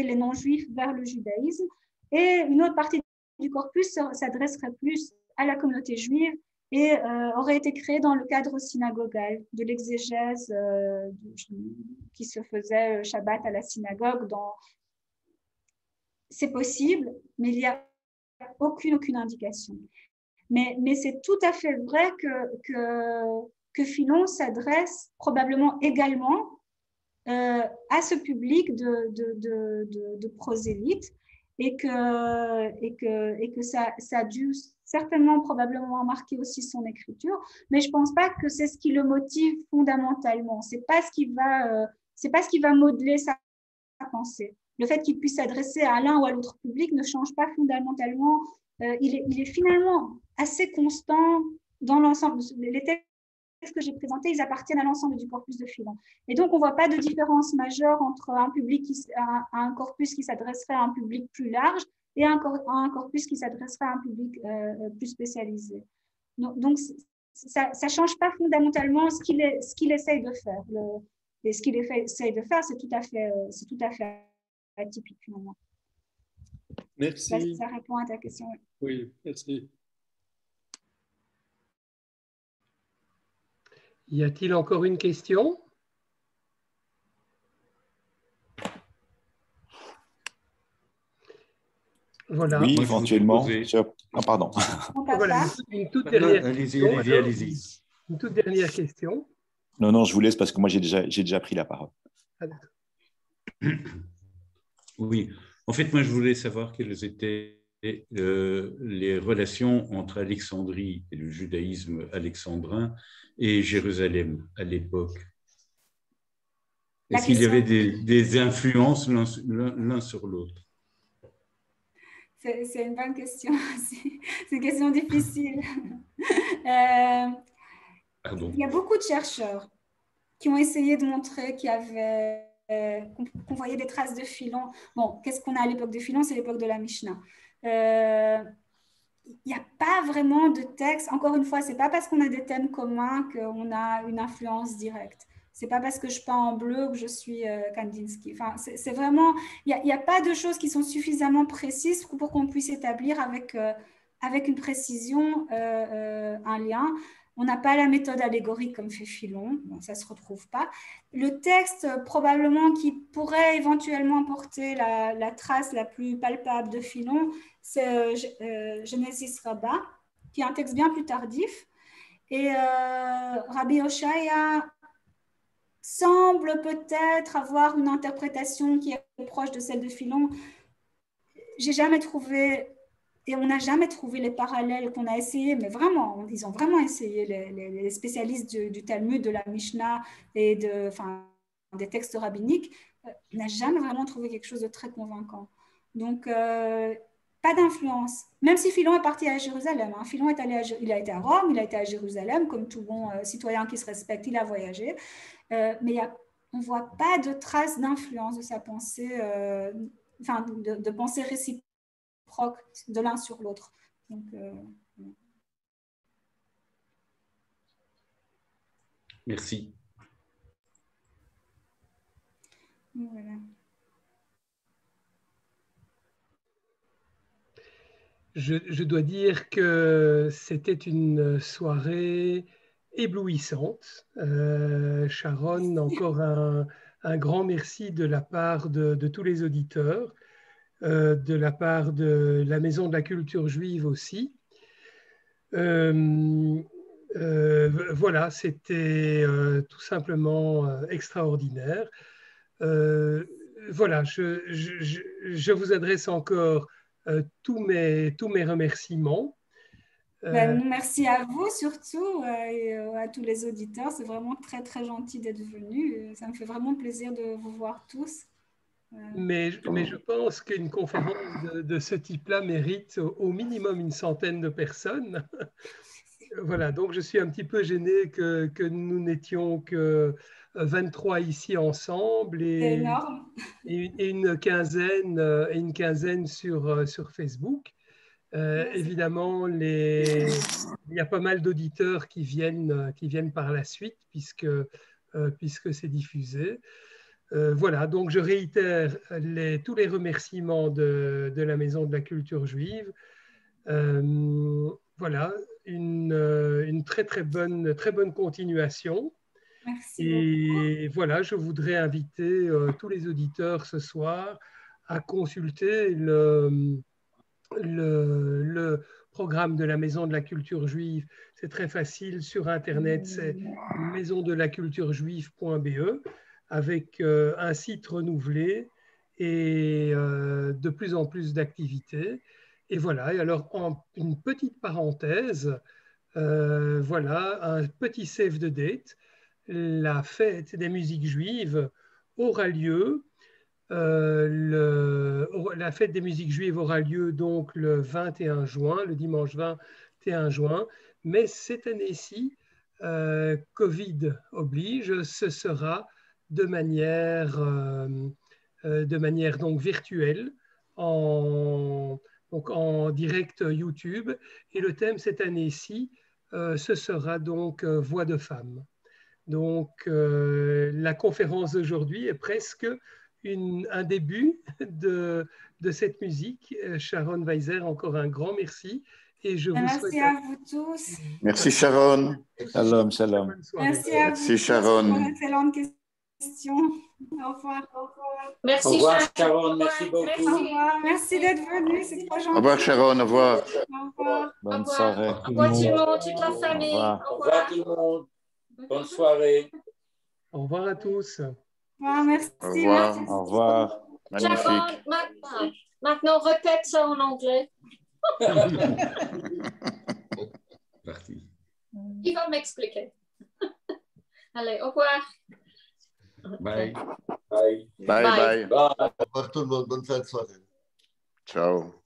les non-juifs vers le judaïsme. Et une autre partie du corpus s'adresserait plus à la communauté juive et aurait été créée dans le cadre synagogal de l'exégèse qui se faisait Shabbat à la synagogue. C'est possible, mais il n'y a aucune indication. Mais c'est tout à fait vrai que Philon s'adresse probablement également à ce public de prosélytes et que ça a dû certainement probablement marquer aussi son écriture, mais je ne pense pas que c'est ce qui le motive fondamentalement. C'est pas ce qui va modeler sa pensée. Le fait qu'il puisse s'adresser à l'un ou à l'autre public ne change pas fondamentalement. Il est finalement assez constant dans l'ensemble. Les textes que j'ai présentés, ils appartiennent à l'ensemble du corpus de Philon. Et donc, on ne voit pas de différence majeure entre un corpus qui s'adresserait à un public plus large et un corpus qui s'adresserait à un public plus spécialisé. Donc ça ne change pas fondamentalement ce qu'il essaye de faire. Et ce qu'il essaye de faire, c'est tout à fait atypique finalement. Merci. Ça répond à ta question. Oui, merci. Y a-t-il encore une question? Voilà. Oui, éventuellement. Ah, pardon. Voilà, une toute dernière question. Allez-y. Une toute dernière question. Non, je vous laisse parce que moi, j'ai déjà pris la parole. Oui, en fait, moi, je voulais savoir quelles étaient les relations entre Alexandrie et le judaïsme alexandrin et Jérusalem à l'époque. Est-ce qu'il y avait des influences l'un sur l'autre? C'est une bonne question. C'est une question difficile. Il y a beaucoup de chercheurs qui ont essayé de montrer qu'on voyait des traces de Philon. Bon, qu'est-ce qu'on a à l'époque de Philon? C'est l'époque de la Mishnah. Il n'y a pas vraiment de texte. Encore une fois, ce n'est pas parce qu'on a des thèmes communs qu'on a une influence directe. Ce n'est pas parce que je peins en bleu que je suis Kandinsky. Enfin, c'est vraiment... Il n'y a pas de choses qui sont suffisamment précises pour qu'on puisse établir avec une précision un lien. On n'a pas la méthode allégorique comme fait Philon, bon, ça ne se retrouve pas. Le texte, probablement, qui pourrait éventuellement porter la trace la plus palpable de Philon, c'est Genesis Rabbah, qui est un texte bien plus tardif. Et Rabbi Oshaya semble peut-être avoir une interprétation qui est proche de celle de Philon. J'ai jamais trouvé... Et on n'a jamais trouvé les parallèles qu'on a essayé, mais vraiment, ils ont vraiment essayé, les spécialistes du Talmud, de la Mishnah et des textes rabbiniques, on n'a jamais vraiment trouvé quelque chose de très convaincant. Donc, pas d'influence. Même si Philon est parti à Jérusalem. Hein. Philon il a été à Rome, il a été à Jérusalem, comme tout bon citoyen qui se respecte, il a voyagé. Mais on ne voit pas de traces d'influence de sa pensée, de pensée réciproque de l'un sur l'autre. Donc, merci. Voilà. Je dois dire que c'était une soirée éblouissante. Sharon, encore un grand merci de la part de tous les auditeurs, de la part de la Maison de la Culture Juive aussi. Voilà, c'était tout simplement extraordinaire. Voilà, je vous adresse encore tous mes remerciements. Merci à vous surtout et à tous les auditeurs. C'est vraiment très, très gentil d'être venus. Ça me fait vraiment plaisir de vous voir tous. Mais je pense qu'une conférence de ce type-là mérite au minimum une centaine de personnes. Voilà, donc je suis un petit peu gêné que nous n'étions que 23 ici ensemble C'est énorme. et une quinzaine sur Facebook. Évidemment, il y a pas mal d'auditeurs qui viennent par la suite puisque c'est diffusé. Voilà, donc je réitère tous les remerciements de la Maison de la Culture Juive. Voilà, une très bonne continuation. Merci Et voilà, je voudrais inviter tous les auditeurs ce soir à consulter le programme de la Maison de la Culture Juive. C'est très facile sur Internet, c'est maisondelaculturejuive.be avec un site renouvelé et de plus en plus d'activités. Et voilà, et alors une petite parenthèse, voilà, un petit save the date. La fête des musiques juives aura lieu, la fête des musiques juives aura lieu donc le 21 juin, le dimanche 21 juin, mais cette année-ci, Covid oblige, ce sera de manière donc virtuelle, donc en direct YouTube. Et le thème cette année-ci, ce sera donc Voix de femmes. Donc la conférence d'aujourd'hui est presque un début de cette musique. Sharon Weiser, encore un grand merci. Et je vous souhaite à vous tous. Merci Sharon. Shalom, shalom. Merci à vous Sharon. pour l'excellente question. Au revoir. Merci, au revoir, Sharon. Merci beaucoup. Au revoir. Merci d'être venu. C'est trop gentil. Au revoir Sharon, au revoir. Au revoir. Bonne soirée. Au revoir tout le monde, toute la famille. Au revoir tout le monde. Bonne soirée. Au revoir à tous. Au revoir, merci. Au revoir. Merci. Au revoir. Magnifique. Sharon, maintenant répète ça en anglais. Parti. Il va m'expliquer. Allez, au revoir. Bye. Bye bye. Au revoir tout le monde. Bonne fin de soirée. Ciao.